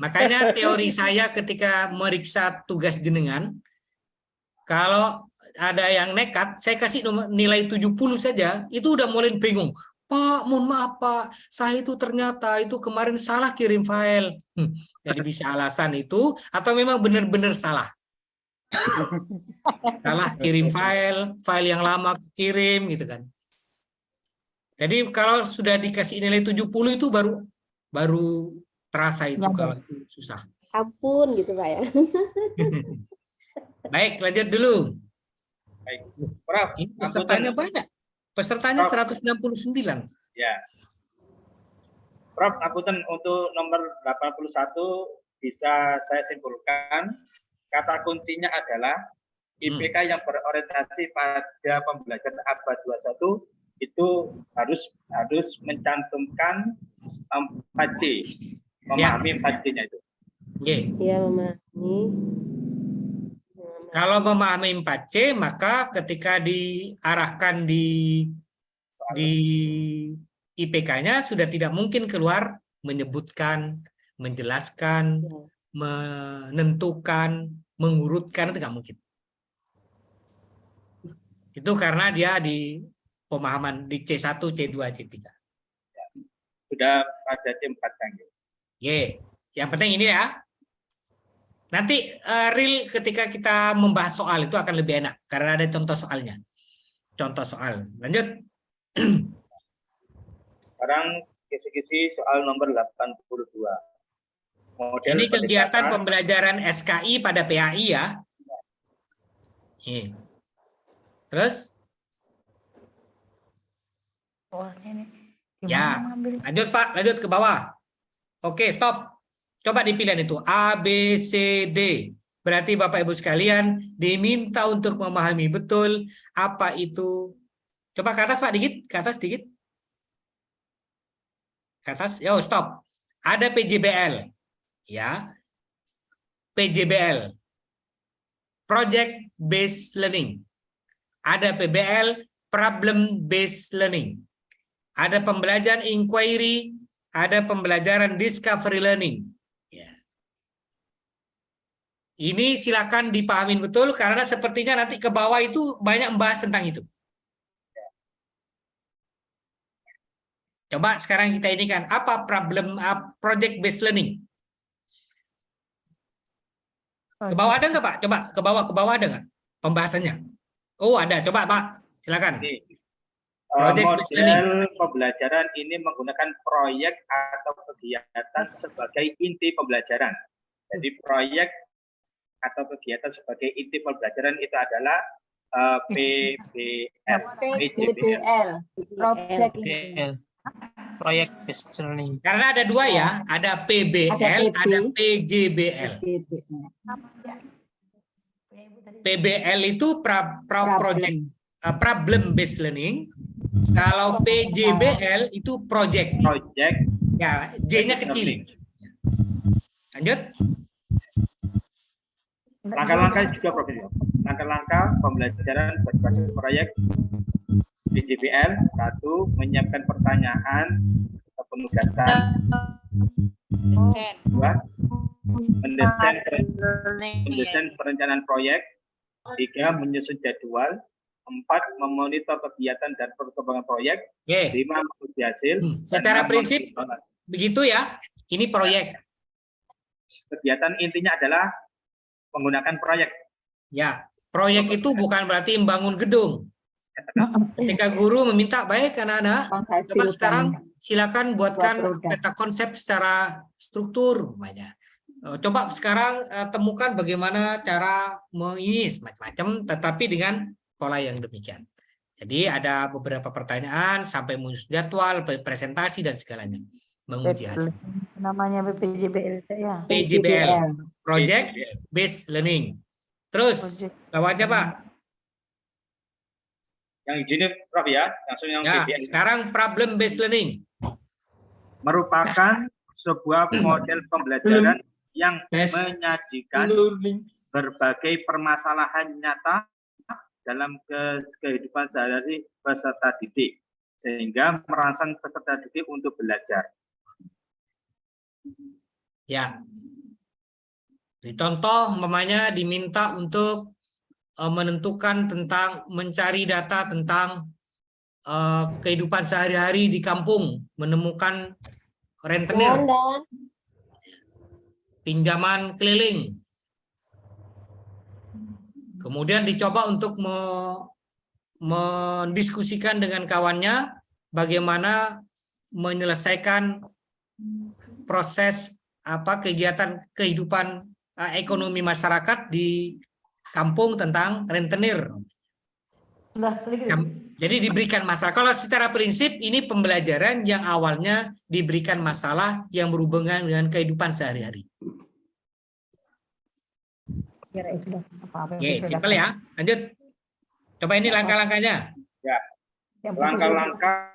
Makanya teori saya ketika meriksa tugas jenengan, kalau ada yang nekat, saya kasih nilai 70 saja, itu udah mulai bingung. Pak, mohon maaf Pak, saya itu ternyata itu kemarin salah kirim file. Jadi bisa alasan itu, atau memang benar-benar salah. Salah kirim file yang lama kirim gitu kan. Jadi kalau sudah dikasih nilai 70 itu baru terasa itu kalau itu susah. Ampun gitu, Pak ya. Baik, lanjut dulu. Baik. Prof, Ini pesertanya banyak. Pesertanya 169. Ya. Prof, apunten untuk nomor 81 bisa saya simpulkan kata kuncinya adalah IPK yang berorientasi pada pembelajaran abad 21 itu harus mencantumkan 4C, memahami 4C-nya itu. Iya, memahami. Kalau memahami 4C, maka ketika diarahkan di IPK-nya sudah tidak mungkin keluar menyebutkan, menjelaskan, menentukan, mengurutkan, itu nggak mungkin. Itu karena dia di pemahaman di C1, C2, C3. Sudah pada C4 kan. Yang penting ini ya. Nanti real ketika kita membahas soal itu akan lebih enak karena ada contoh soalnya. Contoh soal. Lanjut. Sekarang kisi-kisi soal nomor 82. Model Ini kegiatan pendekatan pembelajaran SKI pada PAI ya. Terus? Ya, lanjut Pak, lanjut ke bawah. Oke, stop. Coba dipilih itu A, B, C, D. Berarti Bapak Ibu sekalian diminta untuk memahami betul apa itu. Coba ke atas Pak, dikit, ke atas dikit. Ke atas, yo stop. Ada PJBL. Ya. PJBL. Project Based Learning. Ada PBL, Problem Based Learning. Ada pembelajaran inquiry, ada pembelajaran discovery learning. Ini silakan dipahamin betul karena sepertinya nanti ke bawah itu banyak membahas tentang itu. Coba sekarang kita ini kan apa problem project based learning? Ke bawah ada nggak Pak? Coba ke bawah ada nggak pembahasannya? Oh ada, coba Pak, silakan. Model pembelajaran ini menggunakan proyek atau kegiatan sebagai inti pembelajaran. Jadi proyek atau kegiatan sebagai inti pembelajaran itu adalah PBL. Proyek based learning. Karena ada dua ya, ada PBL, ada PJBL. PBL itu project problem based learning. Kalau PJBL itu project. Ya, J-nya kecil. Lanjut. Langkah-langkah juga Profesor. Langkah-langkah pembelajaran berbasis proyek PJBL. 1. Menyiapkan pertanyaan atau penugasan. 2. Mendesain perencanaan proyek. 3. Menyusun jadwal. 4. Memonitor kegiatan dan perkembangan proyek. 5. Menguji hasil. Secara prinsip begitu ya. Ini proyek. Kegiatan intinya adalah menggunakan proyek. Ya, proyek itu bukan berarti membangun gedung. Ketika guru meminta, baik anak-anak, coba sekarang silakan buatkan peta konsep secara struktur, namanya. Coba sekarang temukan bagaimana cara ini macam-macam, tetapi dengan pola yang demikian. Jadi ada beberapa pertanyaan sampai muncul jadwal, presentasi dan segalanya. Menguji hasil. Namanya PJBL ya. PJBL, Project Based Learning. Terus bawahnya Pak. Yang ini Prof ya, langsung yang Ya, PBL. sekarang Problem Based Learning. Merupakan sebuah model pembelajaran yang menyajikan berbagai permasalahan nyata dalam kehidupan sehari-hari peserta didik, sehingga merangsang peserta didik untuk belajar. Ya. Contoh, umpamanya diminta untuk menentukan tentang mencari data tentang kehidupan sehari-hari di kampung, menemukan rentenir, pinjaman keliling. Kemudian dicoba untuk mendiskusikan dengan kawannya bagaimana menyelesaikan proses kegiatan kehidupan ekonomi masyarakat di kampung tentang rentenir. Jadi diberikan masalah. Kalau secara prinsip ini pembelajaran yang awalnya diberikan masalah yang berhubungan dengan kehidupan sehari-hari. Oke, simpel ya. Lanjut. Coba ini langkah-langkahnya. Ya. Langkah-langkah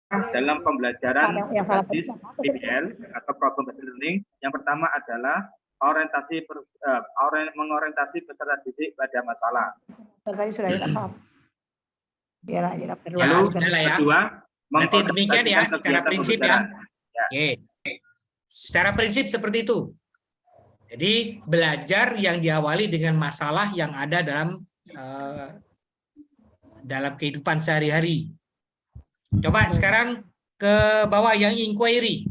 dalam pembelajaran berbasis PBL atau Problem Based Learning. Yang pertama adalah mengorientasi peserta didik pada masalah. Tadi sudah kita paham. Lalu kedua, nanti demikian ya secara prinsip ya. Oke. Secara prinsip seperti itu. Jadi belajar yang diawali dengan masalah yang ada dalam kehidupan sehari-hari. Coba sekarang ke bawah yang inquiry.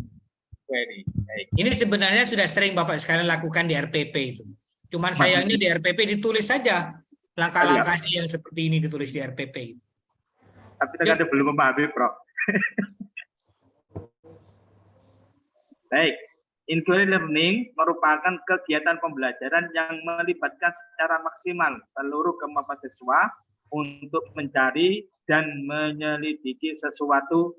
Ini sebenarnya sudah sering Bapak sekalian lakukan di RPP itu. Cuman sayangnya di RPP ditulis saja langkah-langkahnya yang seperti ini ditulis di RPP. Tapi terkadang belum memahami, Prof. Baik. Inquiry learning merupakan kegiatan pembelajaran yang melibatkan secara maksimal seluruh kemampuan siswa untuk mencari dan menyelidiki sesuatu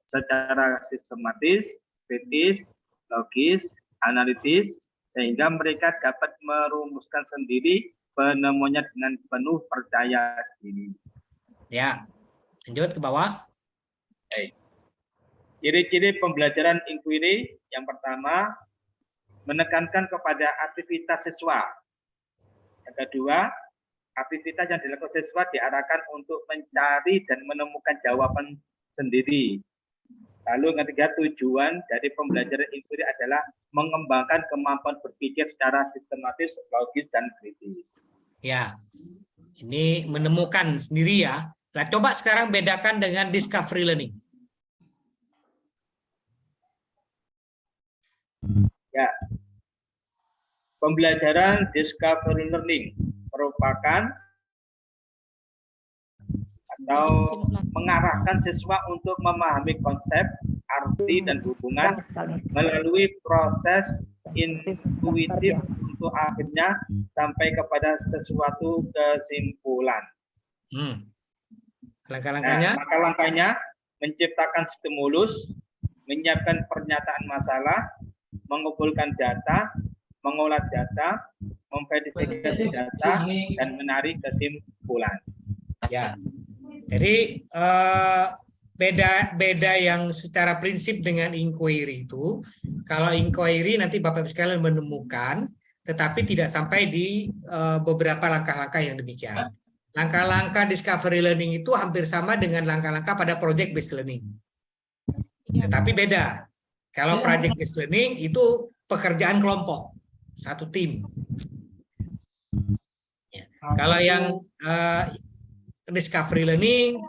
secara sistematis, kritis, logis, analitis, sehingga mereka dapat merumuskan sendiri penemuannya dengan penuh percaya diri. Ya, lanjut ke bawah. Baik. Ciri-ciri pembelajaran inquiry yang pertama, menekankan kepada aktivitas siswa. Yang kedua, aktivitas yang dilakukan siswa diarahkan untuk mencari dan menemukan jawaban sendiri. Lalu yang ketiga, tujuan dari pembelajaran inquiry adalah mengembangkan kemampuan berpikir secara sistematis, logis, dan kritis. Ya, ini menemukan sendiri ya. Nah, coba sekarang bedakan dengan discovery learning. Ya, pembelajaran discovery learning merupakan atau mengarahkan siswa untuk memahami konsep, arti, dan hubungan melalui proses intuitif untuk akhirnya sampai kepada sesuatu kesimpulan. Langkah-langkahnya? Langkah-langkahnya menciptakan stimulus, menyiapkan pernyataan masalah, mengumpulkan data, mengolah data, memverifikasi data, dan menarik kesimpulan. Ya, jadi beda yang secara prinsip dengan inquiry itu, kalau inquiry nanti Bapak sekalian menemukan, tetapi tidak sampai di beberapa langkah-langkah yang demikian. Langkah-langkah discovery learning itu hampir sama dengan langkah-langkah pada project based learning, tetapi beda. Kalau project based learning itu pekerjaan kelompok, satu tim. Ya. Kalau yang discovery learning,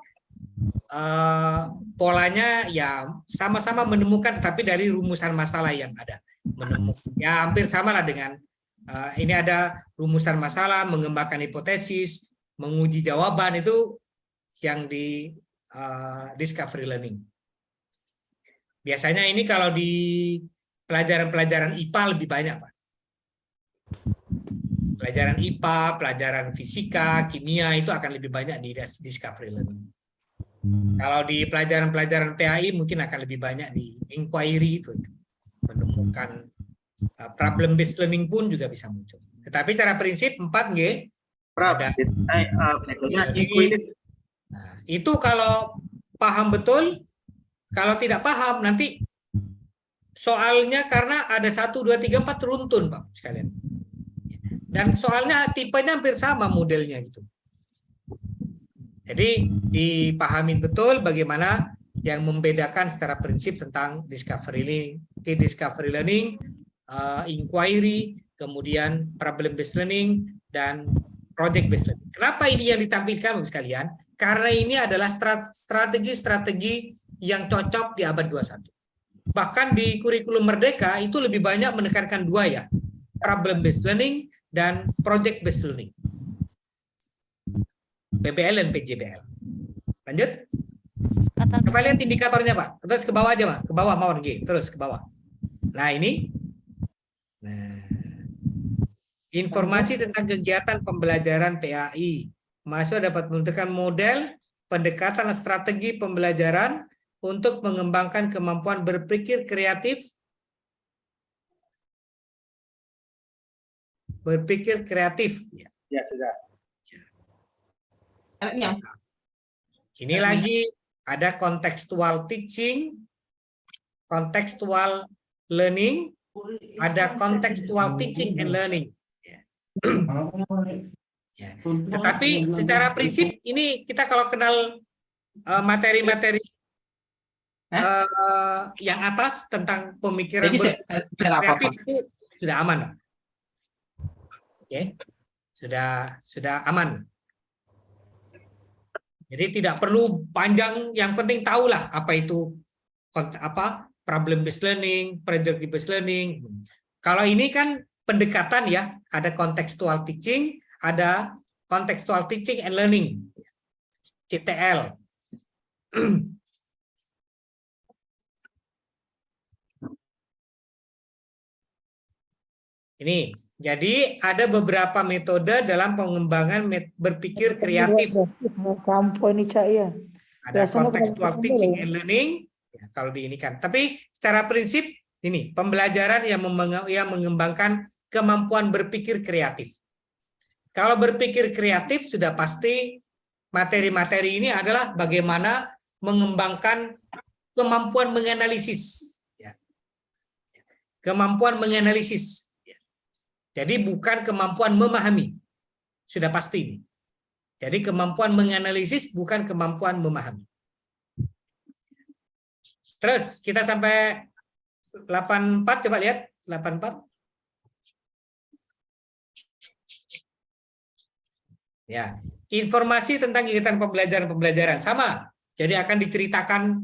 polanya ya sama-sama menemukan, tetapi dari rumusan masalah yang ada. Ya hampir sama lah dengan ini ada rumusan masalah, mengembangkan hipotesis, menguji jawaban, itu yang di discovery learning. Biasanya ini kalau di pelajaran-pelajaran IPA lebih banyak, Pak. Pelajaran IPA, pelajaran fisika, kimia itu akan lebih banyak di discovery learning. Kalau di pelajaran-pelajaran PAI mungkin akan lebih banyak di inquiry itu. Menemukan problem based learning pun juga bisa muncul. Tetapi secara prinsip 4G ada nah, itu kalau paham betul, kalau tidak paham nanti soalnya karena ada 1, 2, 3, 4 runtun, Pak sekalian. Dan soalnya tipenya hampir sama modelnya gitu. Jadi dipahami betul bagaimana yang membedakan secara prinsip tentang discovery learning, inquiry, kemudian problem based learning dan project based learning. Kenapa ini yang ditampilkan Bapak sekalian? Karena ini adalah strategi-strategi yang cocok di abad 21. Bahkan di kurikulum Merdeka itu lebih banyak menekankan 2 ya, problem based learning dan project based learning. PBL dan PJBL. Lanjut. Coba lihat indikatornya, Pak. Terus ke bawah aja, Pak. Ke bawah mau G, terus ke bawah. Nah, ini. Nah. Informasi tentang kegiatan pembelajaran PAI. Mahasiswa dapat menentukan model, pendekatan, strategi pembelajaran untuk mengembangkan kemampuan berpikir kreatif. Berpikir kreatif. Ya, sudah. Ini lagi ada contextual teaching, contextual learning, ada contextual teaching and learning. Ya. Tetapi secara prinsip ini kita kalau kenal materi-materi yang atas tentang pemikiran kreatif itu sudah aman. Oke. Sudah aman. Jadi tidak perlu panjang, yang penting tahulah apa itu problem based learning, project based learning. Kalau ini kan pendekatan ya, ada contextual teaching, ada contextual teaching and learning, CTL. Ini, jadi ada beberapa metode dalam pengembangan berpikir kreatif. Ada contextual teaching and learning, ya, kalau di ini kan. Tapi secara prinsip ini pembelajaran yang mengembangkan kemampuan berpikir kreatif. Kalau berpikir kreatif sudah pasti materi-materi ini adalah bagaimana mengembangkan kemampuan menganalisis. Ya. Kemampuan menganalisis. Jadi bukan kemampuan memahami. Sudah pasti. Jadi kemampuan menganalisis bukan kemampuan memahami. Terus kita sampai 84, coba lihat 84. Ya, informasi tentang kegiatan pembelajaran sama. Jadi akan diceritakan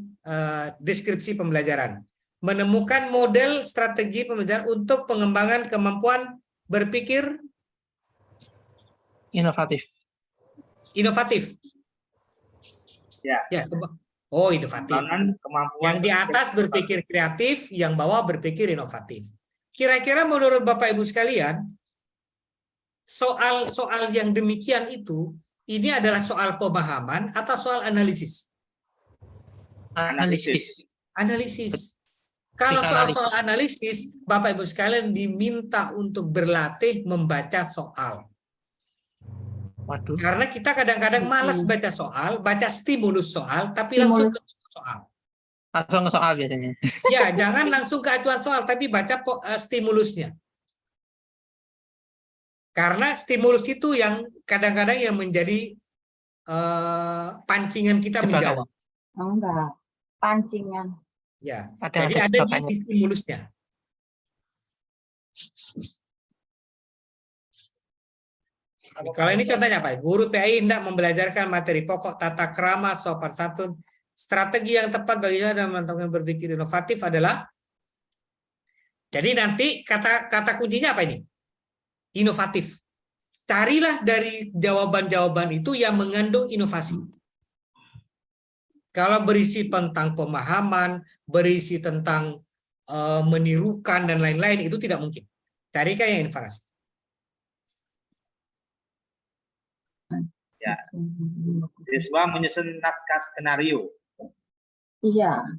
deskripsi pembelajaran. Menemukan model strategi pembelajaran untuk pengembangan kemampuan berpikir inovatif. Ya. Oh, inovatif. Yang di atas berpikir kreatif, yang bawah berpikir inovatif. Kira-kira menurut Bapak Ibu sekalian, soal-soal yang demikian itu, ini adalah soal pemahaman atau soal analisis? Analisis. Kalau soal-soal analisis, Bapak Ibu sekalian diminta untuk berlatih membaca soal. Waduh. Karena kita kadang-kadang malas baca soal, baca stimulus soal, tapi langsung ke soal. Langsung ke soal biasanya. Ya, jangan langsung ke acuan soal, tapi baca stimulusnya. Karena stimulus itu yang kadang-kadang yang menjadi pancingan kita menjawab. Oh, enggak. Pancingan. Ya, Ada jadi ada di stimulusnya. Kalau ini contohnya apa? Guru PAI hendak membelajarkan materi pokok tata krama sopan santun. Strategi yang tepat baginya dalam menentukan berpikir inovatif adalah. Jadi nanti kata kuncinya apa ini? Inovatif. Carilah dari jawaban-jawaban itu yang mengandung inovasi. Kalau berisi tentang pemahaman, berisi tentang menirukan dan lain-lain, itu tidak mungkin. Carikan yang inspirasi. Ya. Siswa menyusun naskah skenario. Iya.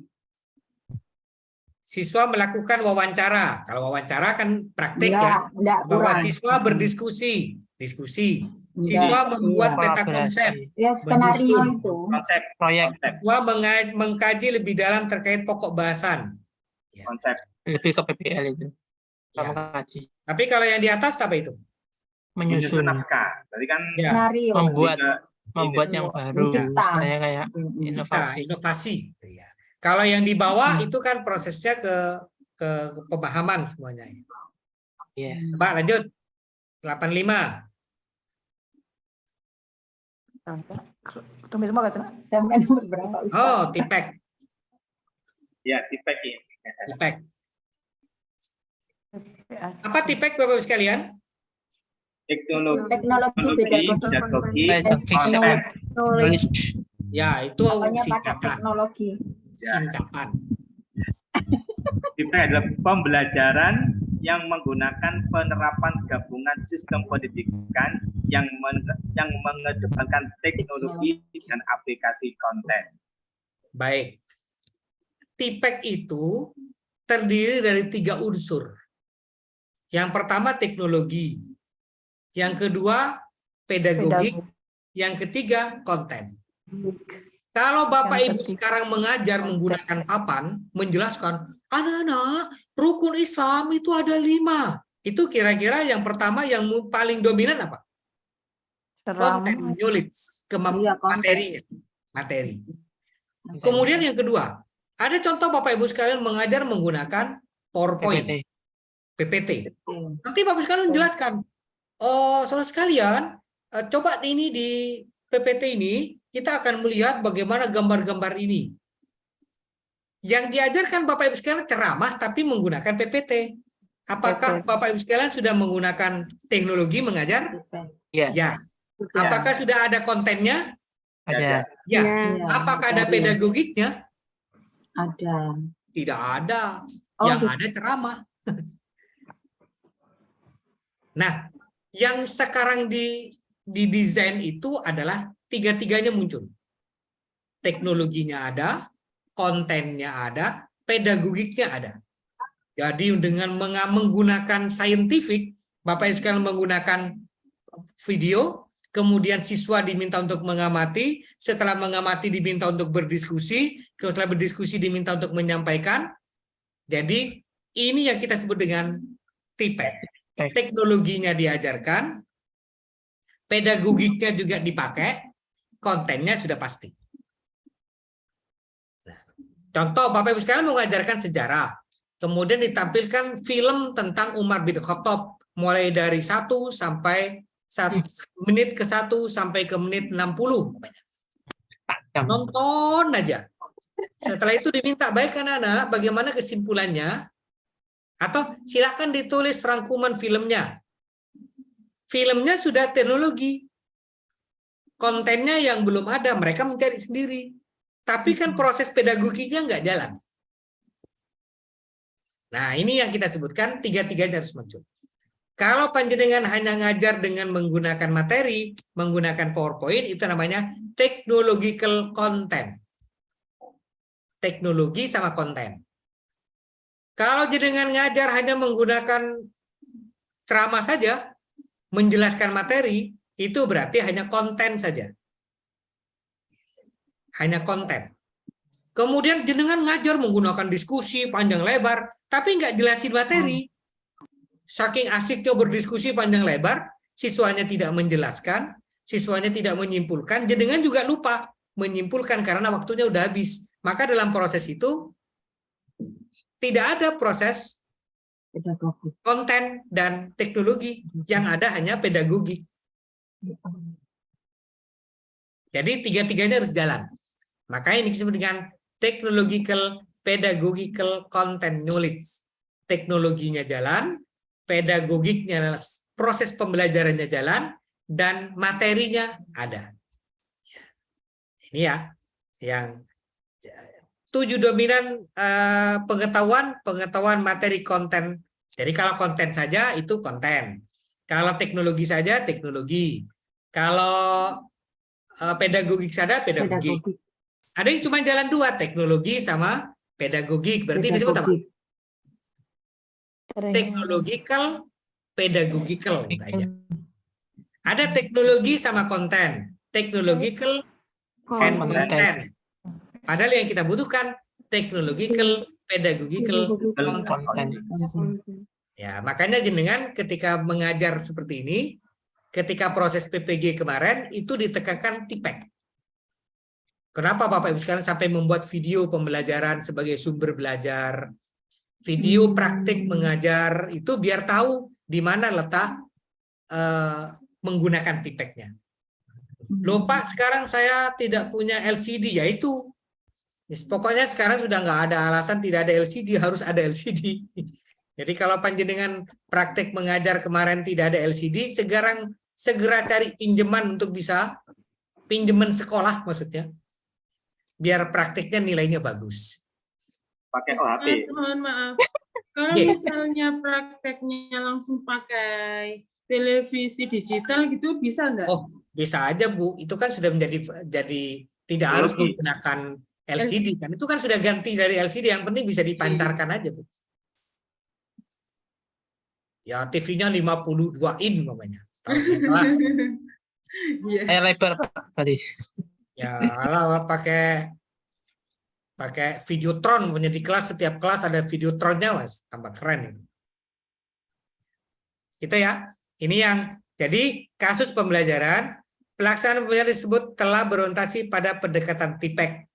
Siswa melakukan wawancara. Kalau wawancara kan praktik Enggak, bahwa kurang. siswa berdiskusi, diskusi. Enggak, Siswa membuat iya. peta konsep, Ya, skenario menyusun. itu. Konsep. Proyek. Siswa mengkaji lebih dalam terkait pokok bahasan. Konsep. Lebih ke PPL itu. Ya. Sama kaji. Tapi kalau yang di atas apa itu? Menyusun. Naskah. Tadi kan Ya. Skenario. Membuat yang baru. Mencipta. Saya kayak inovasi. Inovasi. Ya. Kalau yang di bawah itu kan prosesnya ke pemahaman semuanya. Iya. Coba lanjut. 85. Tunggu semua kata. Sampai nomor berapa? Oh, tipek. Ya, tipek ini. Tipek. Apa tipek Bapak Ibu sekalian? Teknologi pedagogi, Knowledge. Ya, itu Pokoknya pakai singkatan. teknologi. Singkatan. tipek adalah pembelajaran yang menggunakan penerapan gabungan sistem pendidikan yang mengedepankan teknologi dan aplikasi konten. Baik. Tipek itu terdiri dari 3 unsur. Yang pertama teknologi, yang kedua pedagogik, yang ketiga konten. Kalau Bapak Ibu sekarang mengajar menggunakan papan, menjelaskan, anak-anak, rukun Islam itu ada 5. Itu kira-kira yang pertama yang paling dominan apa? Konten, knowledge, materinya. Materi. Kemudian yang kedua, ada contoh Bapak Ibu sekalian mengajar menggunakan PowerPoint, PPT. Nanti Bapak Ibu sekalian menjelaskan, saudara sekalian, coba ini di PPT ini, kita akan melihat bagaimana gambar-gambar ini. Yang diajarkan Bapak Ibu sekalian ceramah tapi menggunakan PPT. Apakah Bapak Ibu sekalian sudah menggunakan teknologi mengajar? Ya. Apakah sudah ada kontennya? Ada. Ya. Apakah ada pedagogiknya? Ada. Tidak ada. Yang ada ceramah. Nah, yang sekarang didesain itu adalah 3-tiganya muncul. Teknologinya ada, kontennya ada, pedagogiknya ada. Jadi dengan menggunakan scientific, Bapak Ibu sekalian menggunakan video, kemudian siswa diminta untuk mengamati, setelah mengamati diminta untuk berdiskusi, setelah berdiskusi diminta untuk menyampaikan. Jadi ini yang kita sebut dengan tipek. Teknologinya diajarkan, pedagogiknya juga dipakai, kontennya sudah pasti. Nah, contoh Bapak Ibu sekalian mengajarkan sejarah, kemudian ditampilkan film tentang Umar bin Khattab mulai dari 1 sampai menit ke 1 sampai ke menit 60. Nonton aja. Setelah itu diminta, baik anak-anak, bagaimana kesimpulannya? Atau silakan ditulis rangkuman filmnya. Filmnya sudah teknologi. Kontennya yang belum ada, mereka mencari sendiri. Tapi kan proses pedagogiknya nggak jalan. Nah, ini yang kita sebutkan, 3-tiganya harus muncul. Kalau panjenengan hanya ngajar dengan menggunakan materi, menggunakan PowerPoint, itu namanya technological content. Teknologi sama konten. Kalau jenengan ngajar hanya menggunakan ceramah saja, menjelaskan materi, itu berarti hanya konten saja. Hanya konten. Kemudian jenengan ngajar menggunakan diskusi panjang lebar, tapi nggak jelasin materi. Saking asiknya berdiskusi panjang lebar, siswanya tidak menjelaskan, siswanya tidak menyimpulkan, jenengan juga lupa menyimpulkan karena waktunya udah habis. Maka dalam proses itu, tidak ada proses konten dan teknologi, yang ada hanya pedagogi. Jadi 3-tiganya harus jalan. Makanya ini disebut dengan technological, pedagogical, content knowledge. Teknologinya jalan, pedagogiknya, proses pembelajarannya jalan, dan materinya ada. Ini ya, yang 7 dominan pengetahuan materi konten. Jadi kalau konten saja itu konten. Kalau teknologi saja teknologi. Kalau pedagogik saja pedagogik. Ada yang cuma jalan 2, teknologi sama pedagogik. Berarti disebut apa? Technological, pedagogical aja. Ada teknologi sama konten. Technological and content. Padahal yang kita butuhkan technological, pedagogical, content. Ya, makanya jenengan ketika mengajar seperti ini, ketika proses PPG kemarin itu ditekankan TIPEK. Kenapa Bapak Ibu sekalian sampai membuat video pembelajaran sebagai sumber belajar, video praktik mengajar itu biar tahu di mana letak menggunakan TIPEK-nya. Loh Pak, sekarang saya tidak punya LCD, yaitu pokoknya sekarang sudah nggak ada alasan tidak ada LCD, harus ada LCD. Jadi kalau panjenengan praktek mengajar kemarin tidak ada LCD, segera cari pinjaman untuk bisa pinjaman sekolah maksudnya, biar prakteknya nilainya bagus. Pakai OHP. Mohon maaf, kalau misalnya prakteknya langsung pakai televisi digital gitu bisa enggak? Oh, bisa aja Bu. Itu kan sudah jadi tidak harus menggunakan LCD kan. Itu kan sudah ganti dari LCD. Yang penting bisa dipancarkan aja Bu. Ya TV-nya 52 in namanya. Kelas. Lebar Pak tadi. Ya, kalau pakai Videotron punya di kelas, setiap kelas ada Videotronnya Mas, tambah keren. Gitu ya. Ini yang jadi kasus pembelajaran, pelaksanaan pembelajaran disebut telah berorientasi pada pendekatan TIPEK.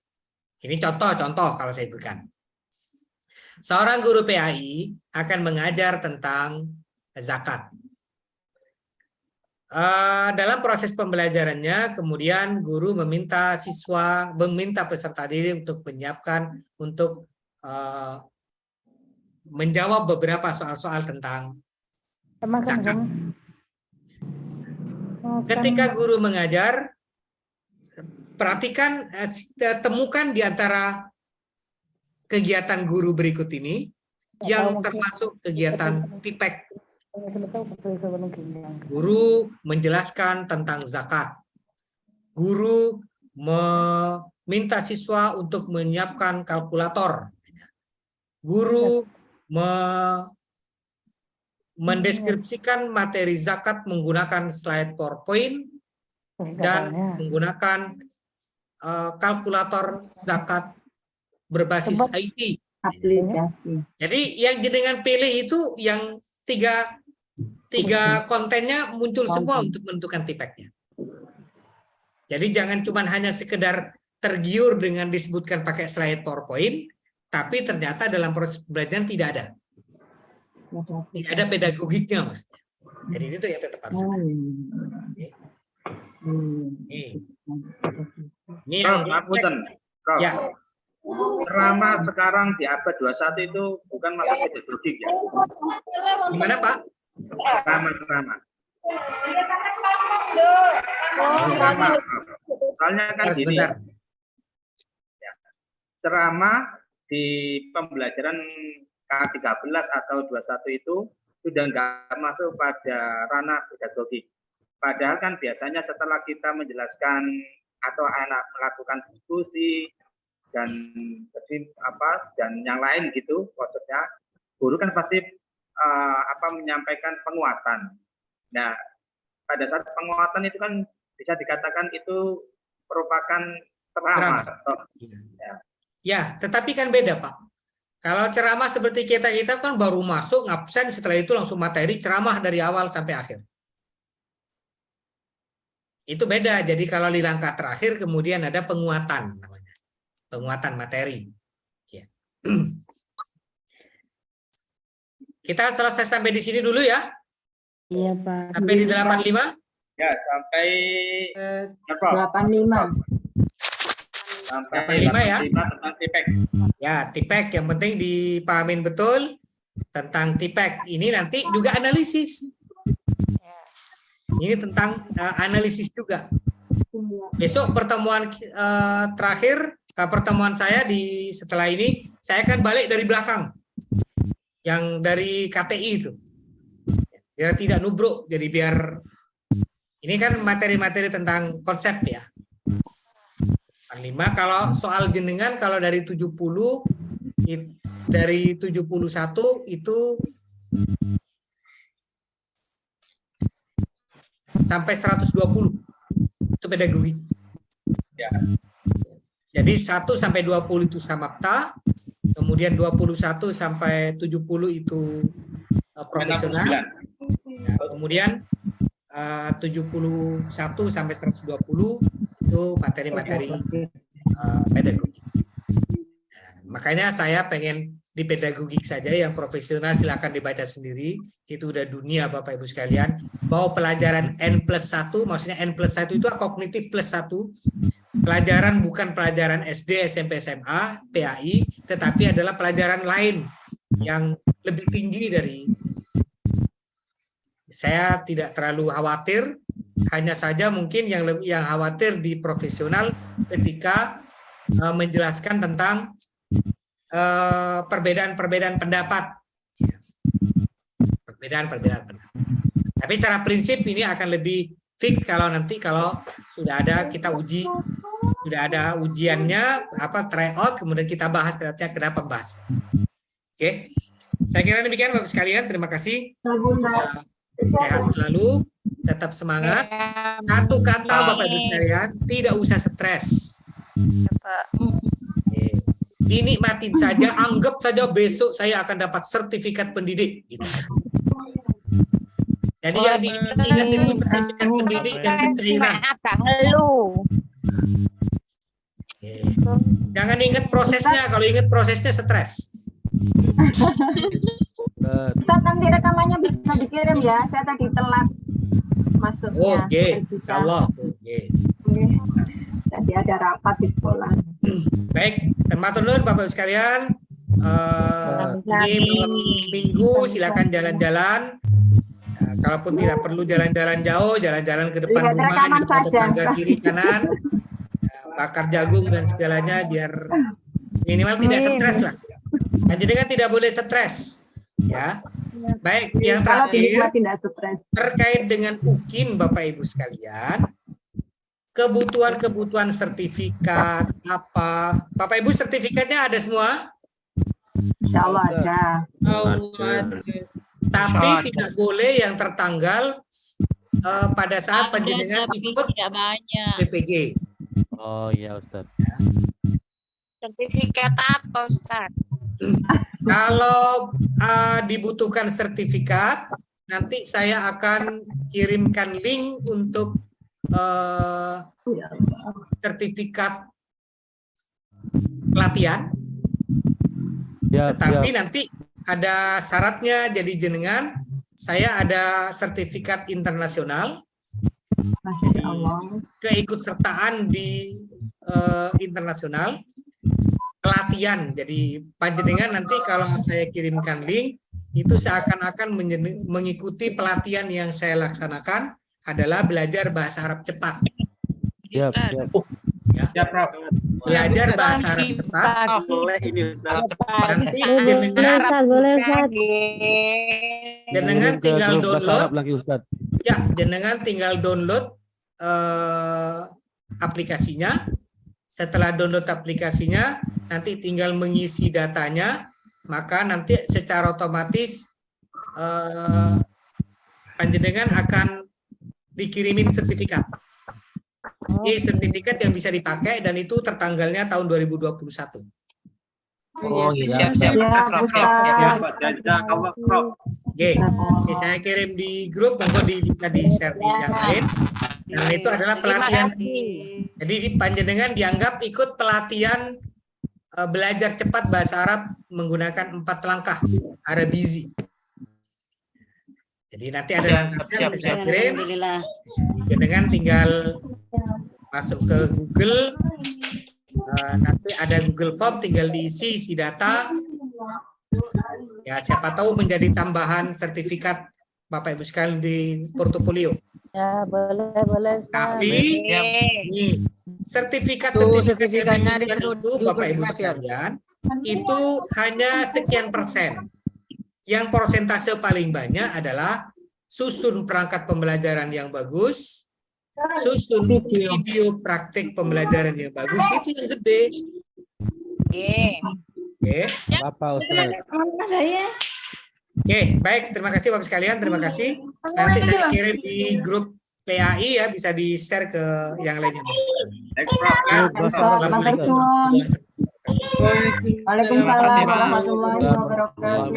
Ini contoh-contoh kalau saya berikan. Seorang guru PAI akan mengajar tentang zakat. Dalam proses pembelajarannya, kemudian guru meminta peserta didik untuk menyiapkan, untuk menjawab beberapa soal-soal tentang zakat. Ketika guru mengajar, perhatikan, temukan di antara kegiatan guru berikut ini yang termasuk kegiatan TIPEK. Guru menjelaskan tentang zakat. Guru meminta siswa untuk menyiapkan kalkulator. Guru mendeskripsikan materi zakat menggunakan slide PowerPoint dan menggunakan kalkulator zakat berbasis IT. Aplikasi. Jadi yang jenengan pilih itu yang tiga kontennya muncul semua untuk menentukan TIPEK-nya. Jadi jangan cuma hanya sekedar tergiur dengan disebutkan pakai slide PowerPoint, tapi ternyata dalam proses pembelajaran tidak ada. Tidak ada pedagogiknya, Mas. Jadi itu yang tetap harus ada. Ini yang Prof. Ya. Ceramah sekarang di abad 21 itu bukan masa pedagogik ya. Gimana Pak? Ceramah. Soalnya kan gini. Ya, ceramah di pembelajaran K13 atau 21 itu sudah nggak masuk pada ranah pedagogik. Padahal kan biasanya setelah kita menjelaskan atau anak melakukan diskusi dan yang lain gitu, maksudnya guru kan pasti menyampaikan penguatan. Nah, pada saat penguatan itu kan bisa dikatakan itu merupakan ceramah. Ya, tetapi kan beda Pak. Kalau ceramah seperti kita kan baru masuk ngabsen, setelah itu langsung materi ceramah dari awal sampai akhir. Itu beda. Jadi kalau di langkah terakhir kemudian ada penguatan namanya. Penguatan materi. Ya. Kita selesai sampai di sini dulu ya. Iya, Pak. Sampai di 85? Ya, sampai 85. Sampai 85 ya. Tentang TIPEK. Ya, TIPEK yang penting dipahamin betul tentang TIPEK. Ini nanti juga analisis. Ini tentang analisis juga. Besok pertemuan terakhir pertemuan saya setelah ini, saya akan balik dari belakang, yang dari KTI itu, biar tidak nubruk. Jadi biar ini kan materi-materi tentang konsep ya. 5 kalau soal jenengan kalau dari 70 dari 71 itu sampai 120 itu pedagogik. Ya. Jadi 1 sampai 20 itu samapta, kemudian 21 sampai 70 itu profesional. Ya, kemudian 71 sampai 120 itu materi-materi pedagogik. Makanya saya pengen di pedagogik saja, yang profesional silakan dibaca sendiri, itu udah dunia Bapak Ibu sekalian. Bahwa pelajaran N+1, maksudnya N+1 itu kognitif +1, pelajaran bukan pelajaran SD, SMP, SMA, PAI, tetapi adalah pelajaran lain yang lebih tinggi dari. Saya tidak terlalu khawatir, hanya saja mungkin yang khawatir di profesional ketika menjelaskan tentang perbedaan-perbedaan pendapat. Perbedaan-perbedaan pendapat. Tapi secara prinsip ini akan lebih fix kalau nanti sudah ada kita uji, sudah ada ujiannya, tryout, kemudian kita bahas ternyata kenapa bahas. Oke. Saya kira demikian Bapak sekalian, terima kasih. Sehat selalu, tetap semangat. Satu kata Bapak Ibu sekalian, tidak usah stres. Dinikmatin saja, anggap saja besok saya akan dapat sertifikat pendidik. Gitu. Jadi yang diingat itu sertifikat pendidik dan pencairan. Jangan ingat prosesnya, kalau ingat prosesnya stres. Ustaz, nanti rekamannya bisa dikirim ya, saya tadi telat masuknya. Oke, insyaallah. Oke. Jadi ada rapat di sekolah. Baik, matur nuwun Bapak sekalian. Ini malam Minggu, silakan jalan-jalan. Kalaupun tidak perlu jalan-jalan jauh, jalan-jalan ke depan rumah, di depan tetangga kiri kanan, bakar jagung dan segalanya biar minimal tidak stres lah. Dan jadi kan tidak boleh stres. Ya, baik. Yang terakhir terkait dengan UKIN Bapak Ibu sekalian, kebutuhan sertifikat apa? Bapak Ibu sertifikatnya ada semua? Insya Allah ada. Tapi tidak boleh yang tertanggal pada saat panjenengan ikut PPG. Oh iya Ustaz. Sertifikat apa Ustaz? Kalau dibutuhkan sertifikat, nanti saya akan kirimkan link untuk sertifikat pelatihan. Tetapi nanti ada syaratnya, jadi jenengan, saya ada sertifikat internasional, keikutsertaan di internasional, pelatihan. Jadi panjenengan nanti kalau saya kirimkan link, itu seakan-akan mengikuti pelatihan yang saya laksanakan adalah belajar bahasa Arab cepat. Siap. Ya. Belajar bahasa Arab cepat. Nanti jenengan tinggal download. Ya, jenengan tinggal download aplikasinya. Setelah download aplikasinya, nanti tinggal mengisi datanya, maka nanti secara otomatis panjenengan akan dikirimin sertifikat. Ini sertifikat yang bisa dipakai dan itu tertanggalnya tahun 2021. Oh iya, siap. Oke, saya kirim di grup, monggo bisa di-share di yang lain. Dan itu adalah pelatihan. Jadi panjenengan dianggap ikut pelatihan belajar cepat bahasa Arab menggunakan 4 langkah Arabizi. Jadi nanti ada langkahnya yang saya kirim. Jenengan tinggal masuk ke Google, nanti ada Google Form, tinggal diisi data. Ya, siapa tahu menjadi tambahan sertifikat Bapak Ibu sekalian di portofolio. Ya, boleh. Tapi nih, sertifikatnya itu itu Bapak Ibu sekalian itu hanya sekian persen. Yang persentase paling banyak adalah susun perangkat pembelajaran yang bagus, susun video praktik pembelajaran yang bagus, itu yang gede. Oke. Bapak Ustaz. Oke, baik. Terima kasih Bapak sekalian. Terima kasih. Nanti saya kirim di grup PAI ya, bisa di-share ke yang lainnya. Waalaikumsalam warahmatullahi wabarakatuh.